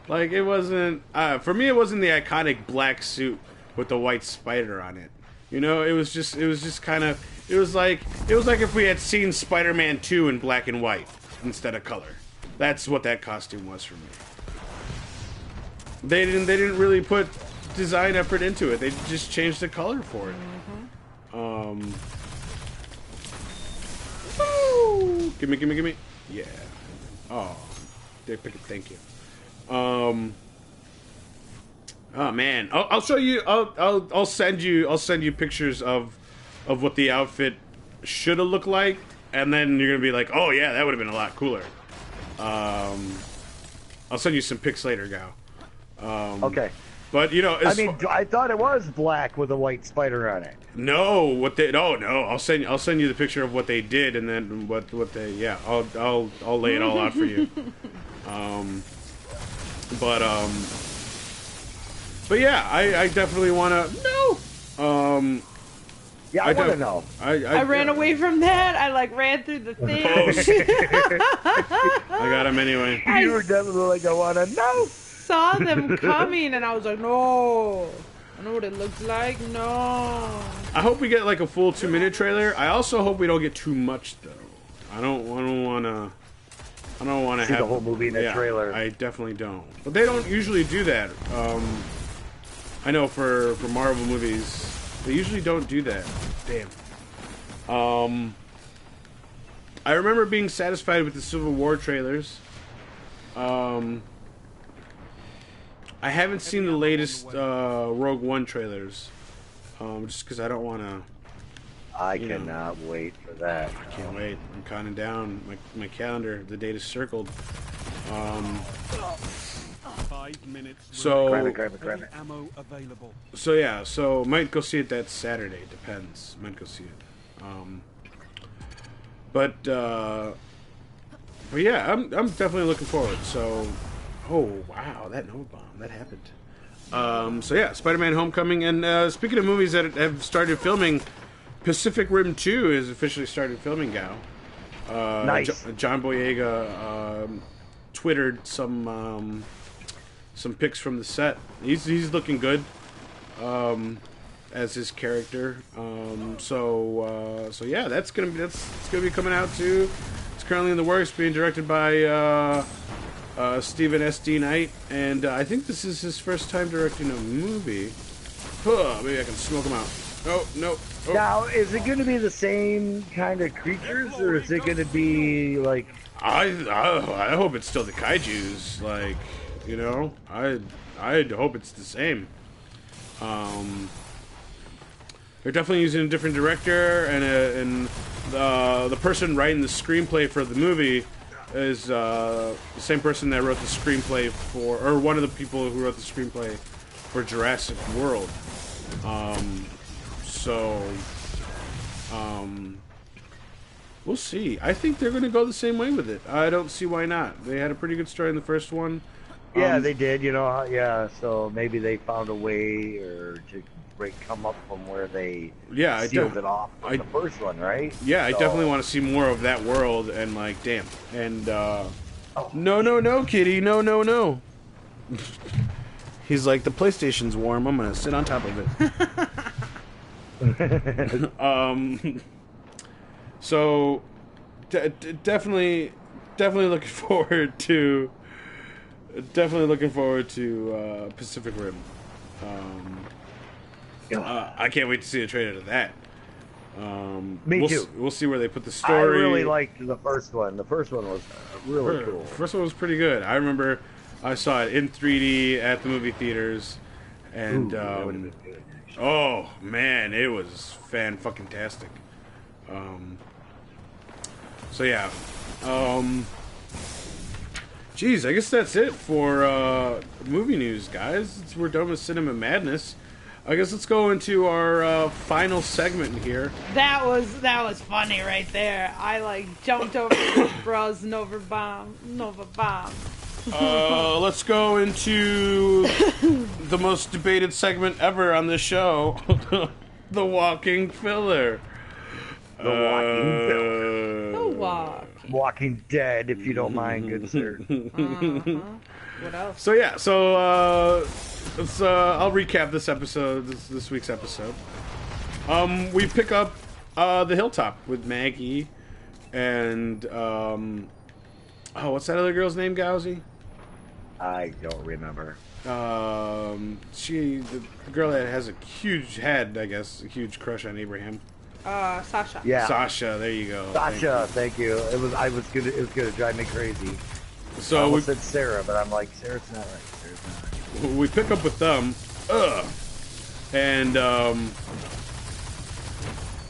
Like it wasn't for me. It wasn't the iconic black suit with the white spider on it. You know, it was just kind of. It was like if we had seen Spider-Man 2 in black and white instead of color. That's what that costume was for me. They didn't really put design effort into it. They just changed the color for it. Woo! Gimme. Yeah. Oh, they pick it. Thank you. Oh man, I'll show you. I'll send you pictures of what the outfit should have looked like, and then you're gonna be like, oh yeah, that would have been a lot cooler. I'll send you some pics later, Gal. Okay. But you know, I thought it was black with a white spider on it. no, I'll send you the picture of what they did, and then what they. Yeah, I'll lay it all out for you. But yeah, I definitely want to. No. Yeah, I want to know. I ran away from that. I ran through the thing. I got him anyway. You were definitely like, I want to know. Saw them coming, and I was like, no. I know what it looks like. No. I hope we get like a full 2-minute trailer. I also hope we don't get too much though. I don't want to See have the whole movie in the trailer. I definitely don't. But they don't usually do that. I know for Marvel movies, they usually don't do that. Damn. I remember being satisfied with the Civil War trailers. I haven't seen the latest Rogue One trailers, just because I don't want to. I cannot wait for that. I can't wait. I'm counting down my calendar. The date is circled. 5 minutes. So Grab it. Ammo available. So yeah, so might go see it that Saturday. Depends. Might go see it. But yeah, I'm definitely looking forward. So, oh wow, that no bomb that happened. So yeah, Spider-Man: Homecoming, and speaking of movies that have started filming, Pacific Rim 2 has officially started filming now. Nice. John Boyega twittered some pics from the set. He's looking good as his character. So yeah, it's gonna be coming out too. It's currently in the works, being directed by Stephen S.D. Knight, and I think this is his first time directing a movie. Maybe I can smoke him out. Oh no. Oh. Now, is it going to be the same kind of creatures, or is it going to be like? I hope it's still the kaijus. Like, you know, I hope it's the same. They're definitely using a different director, and the person writing the screenplay for the movie is the same person that wrote the screenplay for, or one of the people who wrote the screenplay for Jurassic World. We'll see. I think they're going to go the same way with it. I don't see why not. They had a pretty good story in the first one. Yeah, they did. You know, yeah. So maybe they found a way or to come up from where they sealed it off from the first one, right? Yeah, I definitely want to see more of that world. And like, damn. And no, kitty, no. He's like, the PlayStation's warm. I'm gonna sit on top of it. So definitely looking forward to definitely looking forward to Pacific Rim. I can't wait to see a trailer of that. Me too. We'll see where they put the story. I really liked the first one. The first one was really cool. First one was pretty good. I remember I saw it in 3D at the movie theaters, and that would've been good, actually. oh man, it was fan-fucking-tastic. So yeah, geez, I guess that's it for movie news, guys. We're done with Cinema Madness. I guess let's go into our final segment here. That was funny right there. I like jumped over bros Nova Bomb. Let's go into the most debated segment ever on this show, the walking filler. Walking Dead, if you don't mind, good sir. What else? So yeah, let's I'll recap this episode, this week's episode. We pick up the hilltop with Maggie and what's that other girl's name, Gowsy? I don't remember. The girl that has a huge head, I guess, a huge crush on Abraham. Sasha. Yeah, Sasha, there you go. Sasha, thank you. It was gonna drive me crazy. So I almost said Sarah, but I'm like, Sarah's not right. We pick up with them, and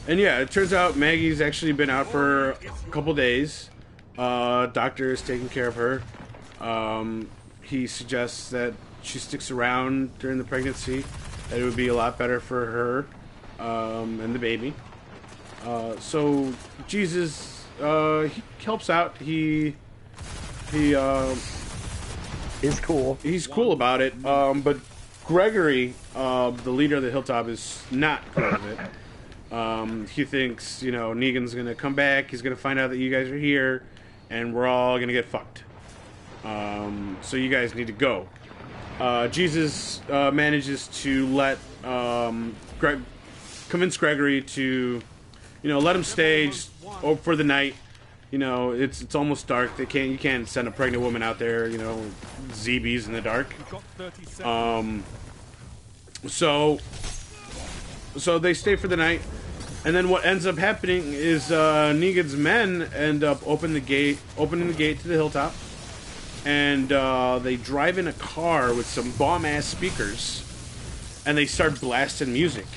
yeah, it turns out Maggie's actually been out for a couple days. Doctor is taking care of her. He suggests that she sticks around during the pregnancy. That it would be a lot better for her and the baby. So Jesus, he helps out. He is cool. He's cool about it. But Gregory, the leader of the hilltop, is not cool with it. He thinks, Negan's gonna come back. He's gonna find out that you guys are here, and we're all gonna get fucked. So you guys need to go. Jesus manages to let convince Gregory to, let him stay for the night. It's almost dark. You can't send a pregnant woman out there, ZBs in the dark. So they stay for the night, and then what ends up happening is Negan's men end up opening the gate to the hilltop, and they drive in a car with some bomb-ass speakers, and they start blasting music,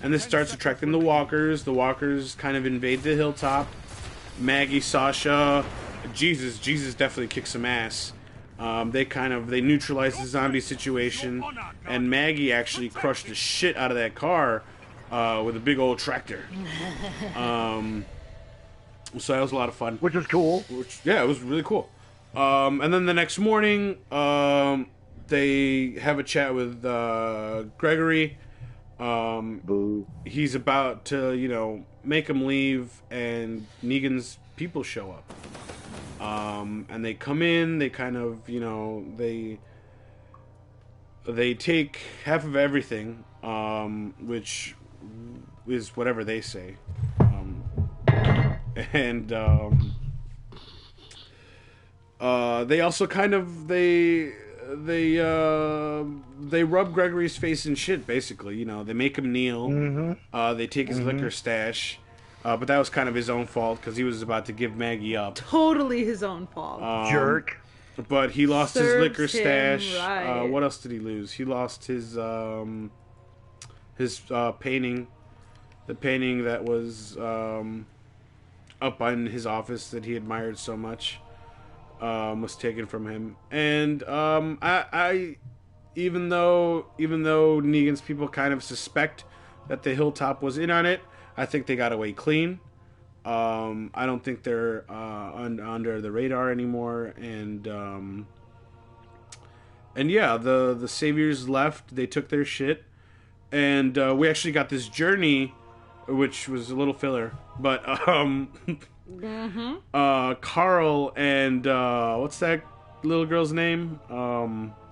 and this starts attracting the walkers. The walkers kind of invade the hilltop. Maggie, Sasha, Jesus definitely kicks some ass. They neutralize the zombie situation, and Maggie actually crushed the shit out of that car with a big old tractor. So that was a lot of fun. Which was cool. It was really cool. And then the next morning, they have a chat with Gregory. Boo. He's about to, make him leave, and Negan's people show up. And they come in, they kind of, they take half of everything, which is whatever they say. And they also kind of, they rub Gregory's face in shit, basically. They make him kneel. Mm-hmm. They take his liquor stash. But that was kind of his own fault, because he was about to give Maggie up. Totally his own fault. Jerk. But he lost his liquor stash. Right. What else did he lose? He lost his painting. The painting that was up in his office that he admired so much. Was taken from him, and I even though Negan's people kind of suspect that the hilltop was in on it, I think they got away clean. I don't think they're under the radar anymore, and yeah, the saviors left. They took their shit, and we actually got this journey, which was a little filler, but Carl and what's that little girl's name?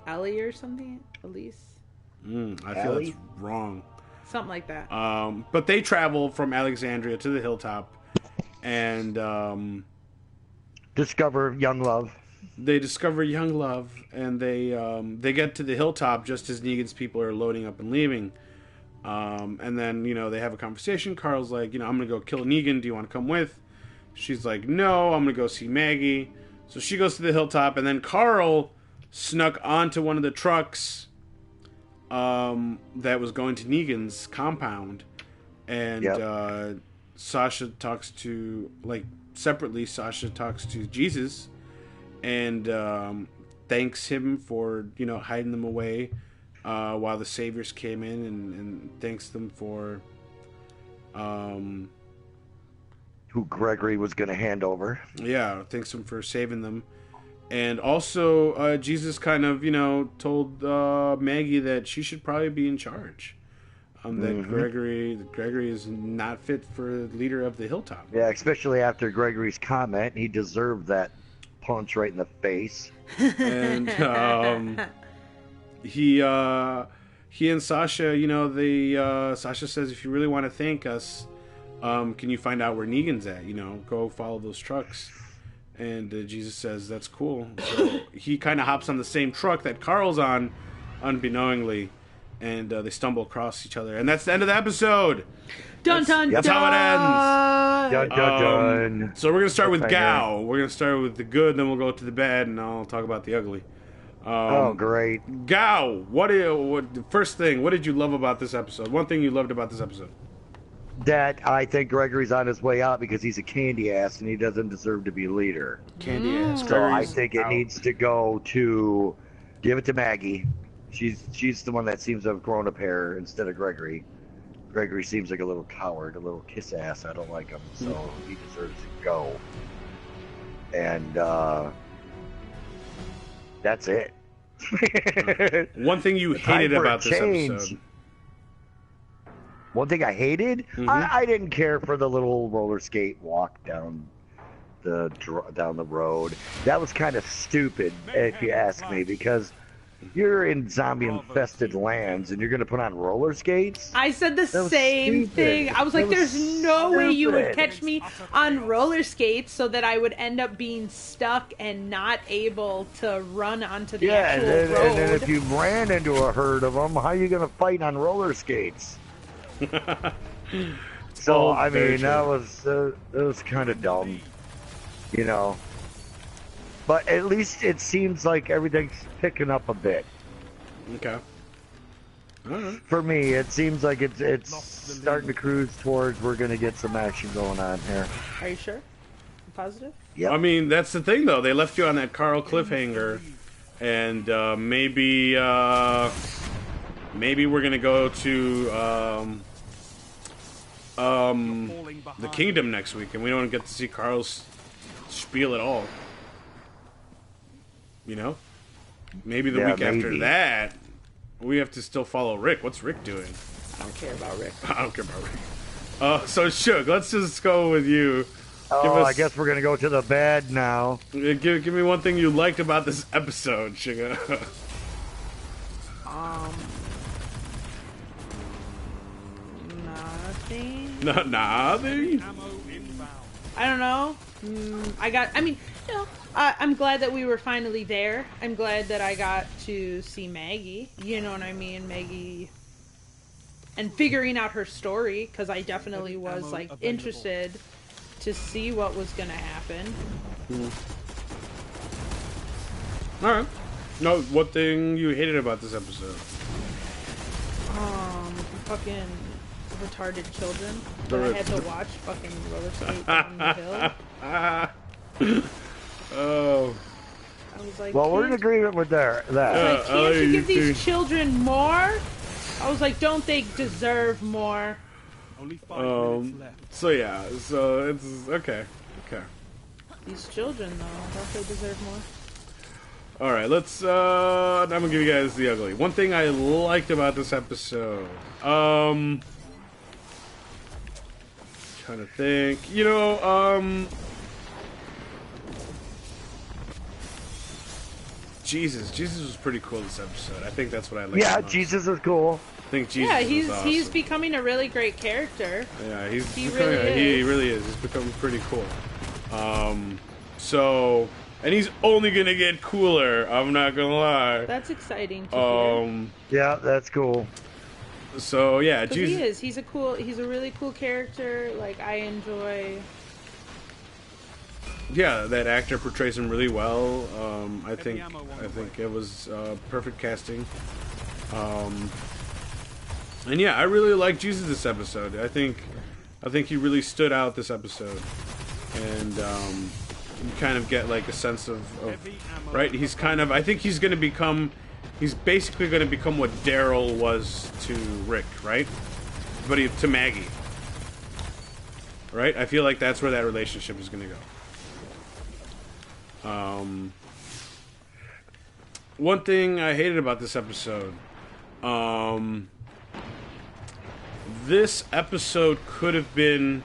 Ellie or something? Elise? I feel that's wrong. Something like that. But they travel from Alexandria to the hilltop and discover young love. they discover young love, and they get to the hilltop just as Negan's people are loading up and leaving. And then, they have a conversation. Carl's like, I'm going to go kill Negan. Do you want to come with? She's like, no, I'm going to go see Maggie. So she goes to the hilltop, and then Carl snuck onto one of the trucks that was going to Negan's compound. And Sasha talks to, separately, Sasha talks to Jesus and thanks him for, hiding them away. While the Saviors came in and thanks them for who Gregory was going to hand over. Yeah, thanks them for saving them. And also, Jesus kind of, told Maggie that she should probably be in charge. That Gregory is not fit for leader of the Hilltop. Yeah, especially after Gregory's comment. He deserved that punch right in the face. And he and Sasha, Sasha says, if you really want to thank us, can you find out where Negan's at? Go follow those trucks. And Jesus says, that's cool. So he kind of hops on the same truck that Carl's on, unbeknowingly, and they stumble across each other. And that's the end of the episode. Dun, dun, that's how it ends. Dun, dun, dun. So we're going to start with Gao. We're going to start with the good, then we'll go to the bad, and I'll talk about the ugly. Great. Gao, first thing, what did you love about this episode? One thing you loved about this episode? That I think Gregory's on his way out because he's a candy ass and he doesn't deserve to be leader. Candy ass. So I think it needs to go to, give it to Maggie. She's the one that seems to have grown a pair instead of Gregory. Gregory seems like a little coward, a little kiss ass. I don't like him, so he deserves to go. And that's it. One thing you hated about this episode. One thing I hated? I didn't care for the little roller skate walk down the road. That was kind of stupid, if you ask me, because you're in zombie-infested lands and you're going to put on roller skates? I said the same thing. I was like, there's no way you would catch me on roller skates so that I would end up being stuck and not able to run onto the actual road. And then if you ran into a herd of them, how are you going to fight on roller skates? So, I mean, that was kind of dumb, But at least it seems like everything's picking up a bit. Okay. All right. For me, it seems like it's starting to cruise towards we're going to get some action going on here. Are you sure? Positive? Yeah. I mean, that's the thing, though. They left you on that Carl cliffhanger, and maybe we're going to go to the Kingdom next week, and we don't get to see Carl's spiel at all. Maybe the week after that, we have to still follow Rick. What's Rick doing? I don't care about Rick. I don't care about Rick. So, Shug, let's just go with you. I guess we're going to go to the bad now. Give me one thing you liked about this episode, Sugah. Nothing. Nothing? I don't know. I'm glad that we were finally there. I'm glad that I got to see Maggie. You know what I mean? Maggie. And figuring out her story, because I definitely was, interested to see what was going to happen. Alright. No, what thing you hated about this episode? Fucking retarded children that I had to watch fucking roller skate down the hill. Oh. I was like, well, we're in agreement with that. I was like, can't you give these children more? I was like, don't they deserve more? Only 5 minutes left. So yeah, so it's okay. These children, though, don't they deserve more? All right, let's. I'm gonna give you guys the ugly. One thing I liked about this episode. Trying to think. Jesus was pretty cool this episode. I think that's what I liked. Yeah, Jesus is cool. I think Jesus. Yeah, was awesome. he's becoming a really great character. Yeah, he really is. He really is. He's becoming pretty cool. So and he's only gonna get cooler. I'm not gonna lie. That's exciting to hear. Yeah, that's cool. So yeah, Because he is. He's a really cool character. Like, I enjoy. Yeah, that actor portrays him really well. I think it was perfect casting. And yeah, I really like Jesus this episode. I think he really stood out this episode, and you kind of get like a sense of right. He's kind of, I think he's basically going to become what Daryl was to Rick, right? But to Maggie, right? I feel like that's where that relationship is going to go. One thing I hated about this episode, this episode could have been,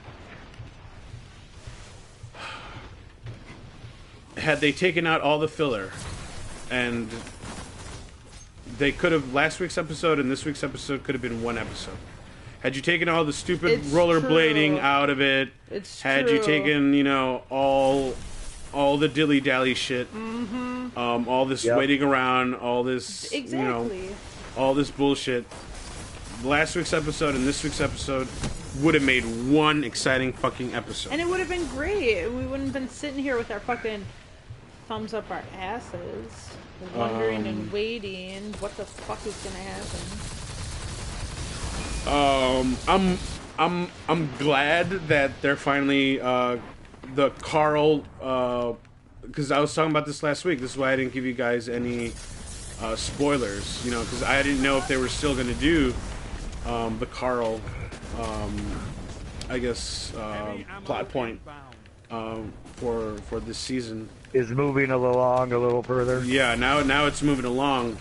had they taken out all the filler, and they could have, last week's episode and this week's episode could have been one episode. Had you taken all the stupid rollerblading out of it, had you taken, you know, all the dilly-dally shit, all this waiting around, all this, you know, all this bullshit, last week's episode and this week's episode would have made one exciting fucking episode. And it would have been great. We wouldn't have been sitting here with our fucking thumbs up our asses, wondering and waiting what the fuck is gonna happen. I'm glad that they're finally the Carl, because I was talking about this last week. This is why I didn't give you guys any spoilers, you know, because I didn't know if they were still going to do the Carl, I guess, plot point for this season. Is moving along a little further. Yeah, now it's moving along.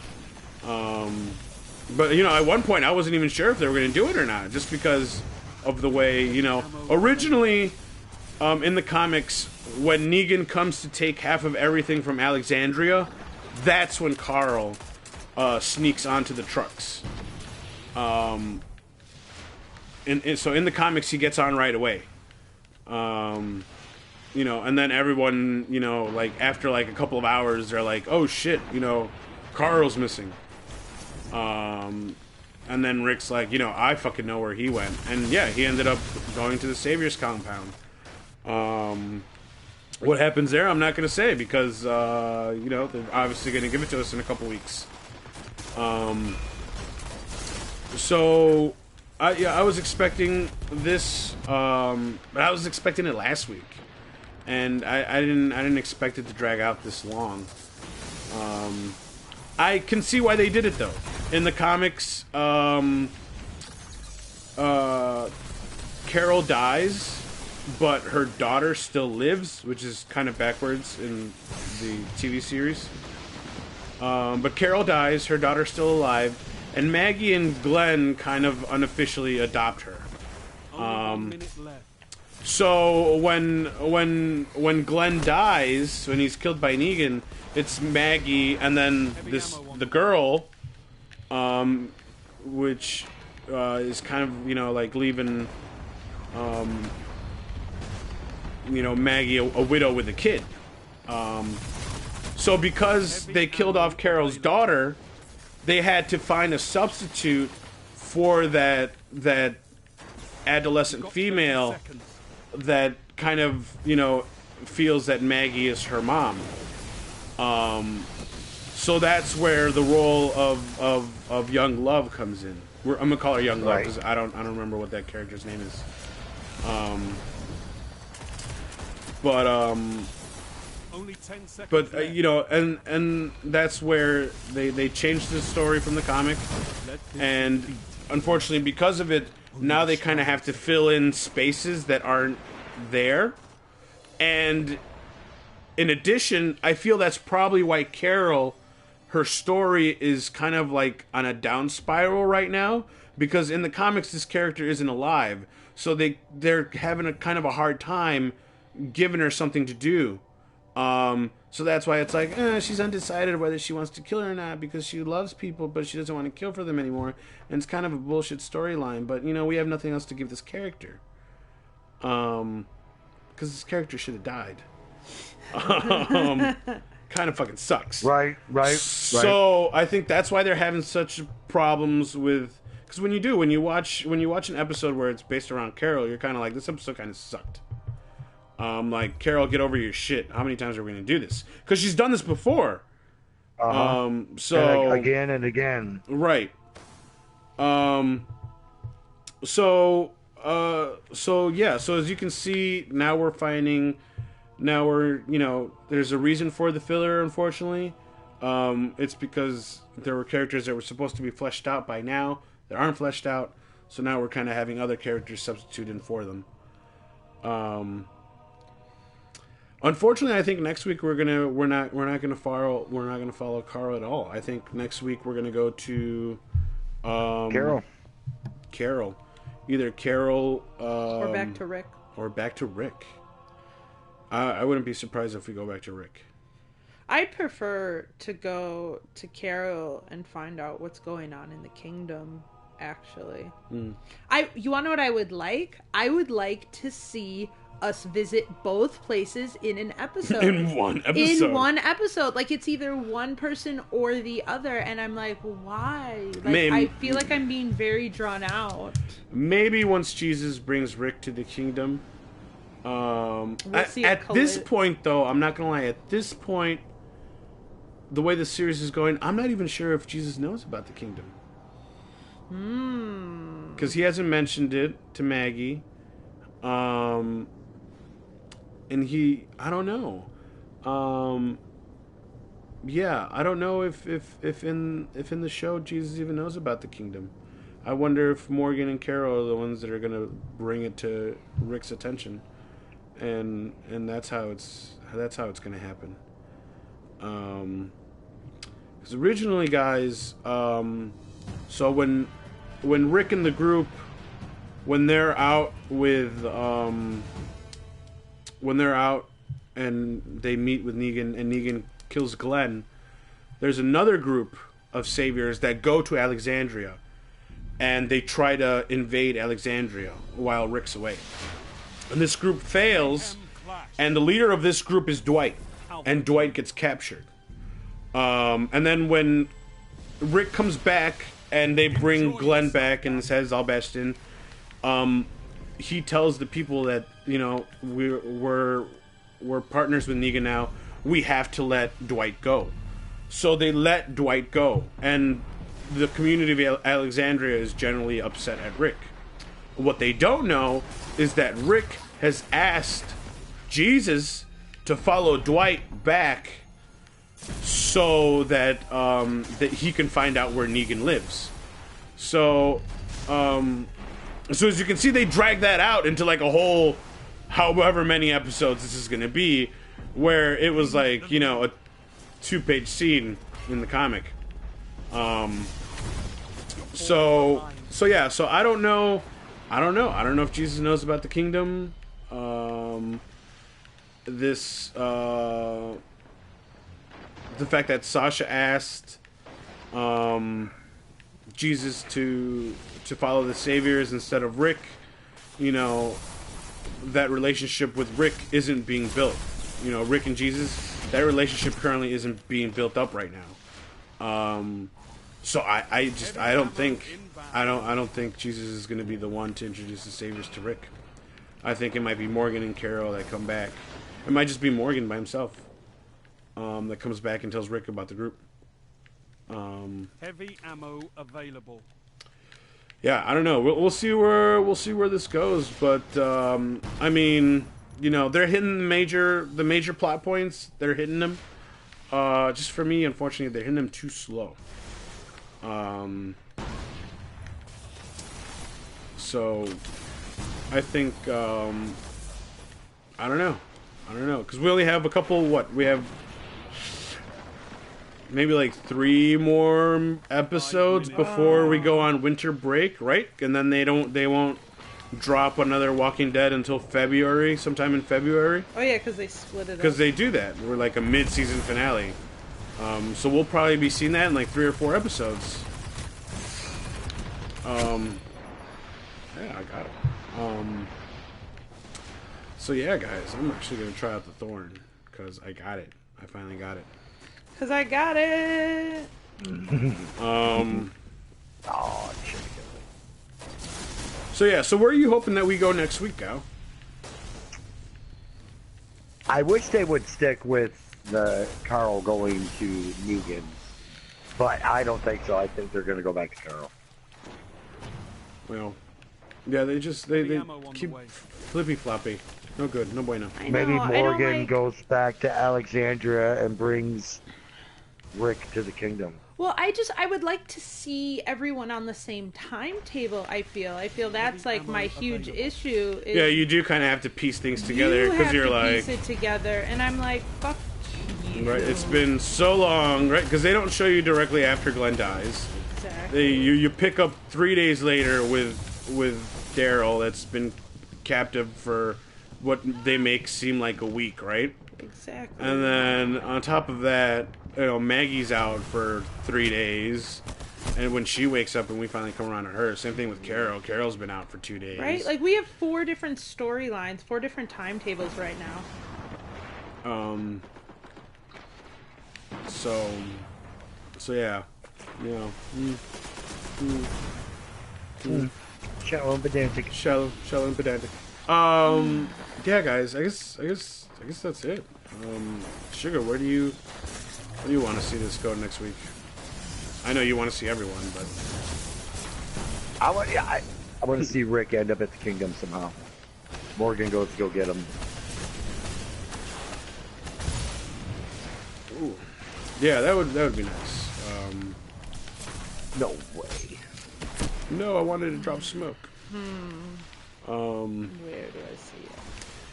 But, you know, at one point I wasn't even sure if they were going to do it or not, just because of the way, you know, originally in the comics, when Negan comes to take half of everything from Alexandria, that's when Carl sneaks onto the trucks. And so in the comics, he gets on right away. You know, and then everyone, you know, like, after, like, a couple of hours, they're like, oh, shit, you know, Carl's missing. And then Rick's like, you know, I fucking know where he went. And, yeah, he ended up going to the Savior's compound. What happens there, I'm not going to say, because, you know, they're obviously going to give it to us in a couple weeks. So, I was expecting this, but I was expecting it last week. And I didn't expect it to drag out this long. I can see why they did it though. In the comics, Carol dies, but her daughter still lives, which is kind of backwards in the TV series. But Carol dies, her daughter's still alive, and Maggie and Glenn kind of unofficially adopt her. So when Glenn dies, when he's killed by Negan, it's Maggie and then the girl, which is kind of, you know, like leaving, you know, Maggie a widow with a kid. So because they killed off Carol's daughter, they had to find a substitute for that adolescent female that kind of, you know, feels that Maggie is her mom. So that's where the role of Young Love comes in. I'm gonna call her Young Love because I don't remember what that character's name is. But you know, and that's where they changed the story from the comic, and unfortunately because of it, now they kind of have to fill in spaces that aren't there. And in addition, I feel that's probably why Carol, her story is kind of like on a down spiral right now, because in the comics this character isn't alive, so they're having a kind of a hard time giving her something to do. So that's why it's like, she's undecided whether she wants to kill her or not, because she loves people, but she doesn't want to kill for them anymore. And it's kind of a bullshit storyline, but, you know, we have nothing else to give this character. Because this character should have died. Kind of fucking sucks. Right. So I think that's why they're having such problems with. Because when you watch an episode where it's based around Carol, you're kind of like, this episode kind of sucked. Like, Carol, get over your shit. How many times are we going to do this? Because she's done this before. So and again and again. Right. So yeah. So as you can see, now we're there's a reason for the filler. Unfortunately, it's because there were characters that were supposed to be fleshed out by now that aren't fleshed out. So now we're kind of having other characters substitute in for them. Unfortunately, I think next week we're not gonna follow Carl at all. I think next week we're gonna go to Carol, either Carol or back to Rick. I wouldn't be surprised if we go back to Rick. I'd prefer to go to Carol and find out what's going on in the kingdom. Actually, you want to know what I would like? I would like to see us visit both places in an episode. In one episode. Like, it's either one person or the other, and I'm like, why? Like, Maybe. I feel like I'm being very drawn out. Maybe once Jesus brings Rick to the kingdom. See at this point, though, I'm not gonna lie. At this point, the way the series is going, I'm not even sure if Jesus knows about the kingdom. Because he hasn't mentioned it to Maggie. And I don't know. Yeah, I don't know if in the show Jesus even knows about the kingdom. I wonder if Morgan and Carol are the ones that are gonna bring it to Rick's attention, and that's how it's gonna happen. Because originally, guys, so when Rick and the group, when they're out and they meet with Negan and Negan kills Glenn, there's another group of saviors that go to Alexandria and they try to invade Alexandria while Rick's away. And this group fails, and the leader of this group is Dwight, and Dwight gets captured. And then when Rick comes back and they bring Glenn back and says all Bastion, he tells the people that, we're partners with Negan now. We have to let Dwight go. So they let Dwight go, and the community of Alexandria is generally upset at Rick. What they don't know is that Rick has asked Jesus to follow Dwight back so that that he can find out where Negan lives. So as you can see, they drag that out into like a whole, however many episodes this is going to be, where it was like, a 2-page scene in the comic. So I don't know if Jesus knows about the kingdom. The fact that Sasha asked Jesus to follow the saviors instead of Rick, that relationship with Rick isn't being built. Rick and Jesus, that relationship currently isn't being built up right now. So I don't think Jesus is going to be the one to introduce the saviors to Rick. I think it might be Morgan and Carol that come back. It might just be Morgan by himself that comes back and tells Rick about the group. Heavy ammo available. Yeah, I don't know. We'll see where this goes, but I mean, they're hitting the major plot points. They're hitting them. Just for me, unfortunately, they're hitting them too slow. So I think I don't know, because we only have a couple. We have maybe like 3 more episodes before we go on winter break, right? And then they won't drop another Walking Dead until February, sometime in February. Oh yeah, because they split it up. Because they do that. We're like a mid-season finale. So we'll probably be seeing that in like 3 or 4 episodes. Yeah, I got it. So yeah, guys, I'm actually gonna try out the Thorn. because I got it. I finally got it. Because I got it. Oh, shit. So yeah, so where are you hoping that we go next week, Gal? I wish they would stick with the Carl going to Negan, but I don't think so. I think they're going to go back to Carl. Well, yeah, they keep flippy floppy. No good, no bueno. I know, Maybe I don't Morgan like- goes back to Alexandria and brings Rick to the kingdom. Well, I would like to see everyone on the same timetable. I feel that's like my huge issue. Is Yeah, you do kind of have to piece things together you because have you're to like, piece it together, and I'm like, fuck you. right? It's been so long, right? Because they don't show you directly after Glenn dies. Exactly. You pick up 3 days later with Daryl that's been captive for what they make seem like a week, right? Exactly. And then on top of that, Maggie's out for 3 days, and when she wakes up and we finally come around to her, same thing with Carol. Carol's been out for 2 days. Right? Like, we have 4 different storylines, 4 different timetables right now. So yeah, Shallow and pedantic. shallow and pedantic. Yeah, guys, I guess that's it. Sugar, where do you want to see this go next week? I know you want to see everyone, but I want to see Rick end up at the kingdom somehow. Morgan goes to go get him. ooh, yeah, that would be nice. No way. No, I wanted to drop smoke. Where do I see it?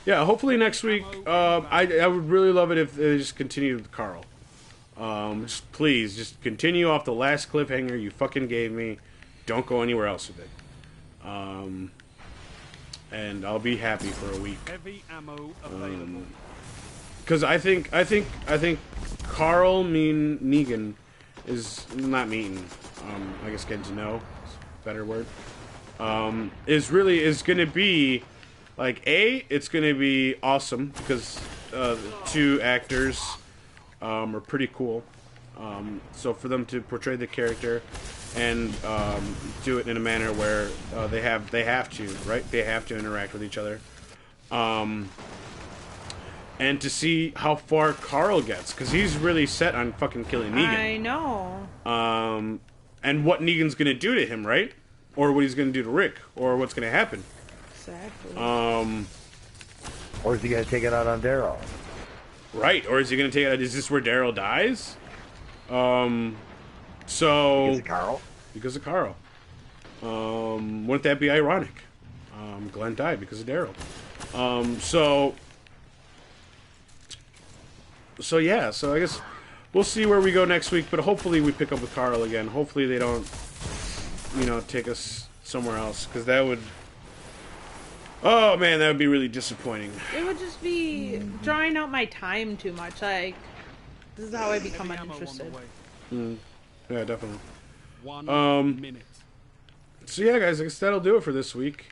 Yeah, hopefully next week. I would really love it if they just continue with Carl. Please, just continue off the last cliffhanger you fucking gave me. Don't go anywhere else with it. And I'll be happy for a week. Heavy ammo available. Because I think Carl Negan is not mean. I guess getting to know is a better word. Is going to be like it's going to be awesome because the 2 actors are pretty cool. So for them to portray the character and do it in a manner where they have to, right? They have to interact with each other. And to see how far Carl gets, because he's really set on fucking killing Negan. I know. And what Negan's gonna do to him, right? Or what he's gonna do to Rick, or what's gonna happen. Exactly. Or is he going to take it out on Daryl? Right, or is he gonna take it? Is this where Daryl dies? So Because of Carl? because of Carl. Wouldn't that be ironic? Glenn died because of Daryl. So yeah, so I guess we'll see where we go next week, but hopefully we pick up with Carl again. Hopefully they don't, take us somewhere else, because that would... Oh, man, that would be really disappointing. It would just be drawing out my time too much. Like, this is how I become Heavy ammo on the uninterested. way. Yeah, definitely. 1 minute. So yeah, guys, I guess that'll do it for this week.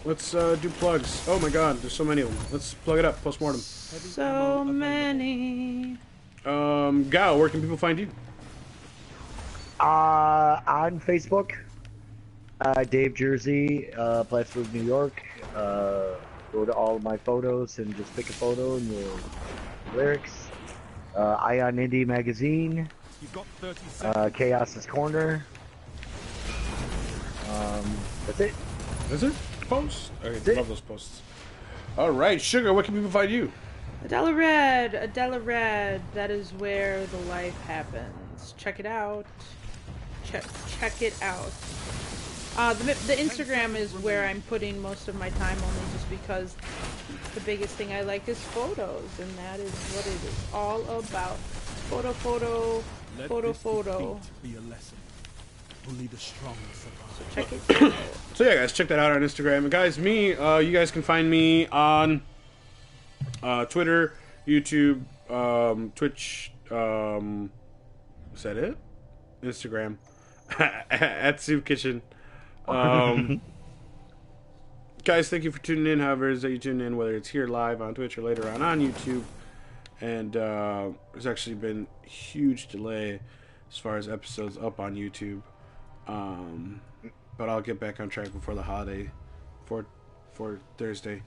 Let's do plugs. Oh my god, there's so many of them. Let's plug it up, postmortem. So many. Gal, where can people find you? On Facebook, Dave Jersey, Plattsburgh, New York. Go to all of my photos and just pick a photo and your lyrics. Ion Indie Magazine. You've got 30 seconds. Chaos's Corner. That's it. Is it? Post? Okay, That's it. love those posts. Alright, Sugar, where can people find you? Adela Red. That is where the life happens. Check it out. Check it out. The Instagram is where I'm putting most of my time, only just because the biggest thing I like is photos, and that is what it is all about. Photo. Let Photo. this defeat be a lesson. Only the strong survive. Check it out. So yeah, guys, check that out on Instagram. And guys, you guys can find me on Twitter, YouTube, Twitch, is that it? Instagram, at Soopkichen. Guys, thank you for tuning in. However, it is that you tune in, whether it's here live on Twitch or later on YouTube. And there's actually been a huge delay as far as episodes up on YouTube. But I'll get back on track before the holiday for Thursday.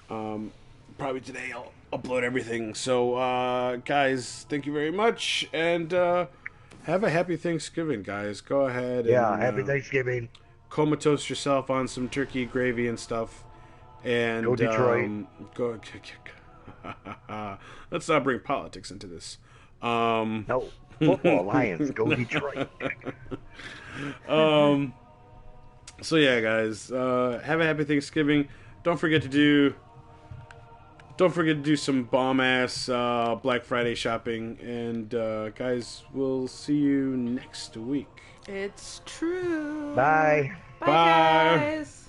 Probably today I'll upload everything. So, guys, thank you very much. And have a happy Thanksgiving, guys. Go ahead and... happy Thanksgiving. Comatose yourself on some turkey gravy and stuff. And Go Detroit. Let's not bring politics into this. No. Football Lions. Go Detroit. So yeah, guys, have a happy Thanksgiving. Don't forget to do some bomb ass Black Friday shopping. And guys, we'll see you next week. It's true. Bye. Bye, Bye. guys.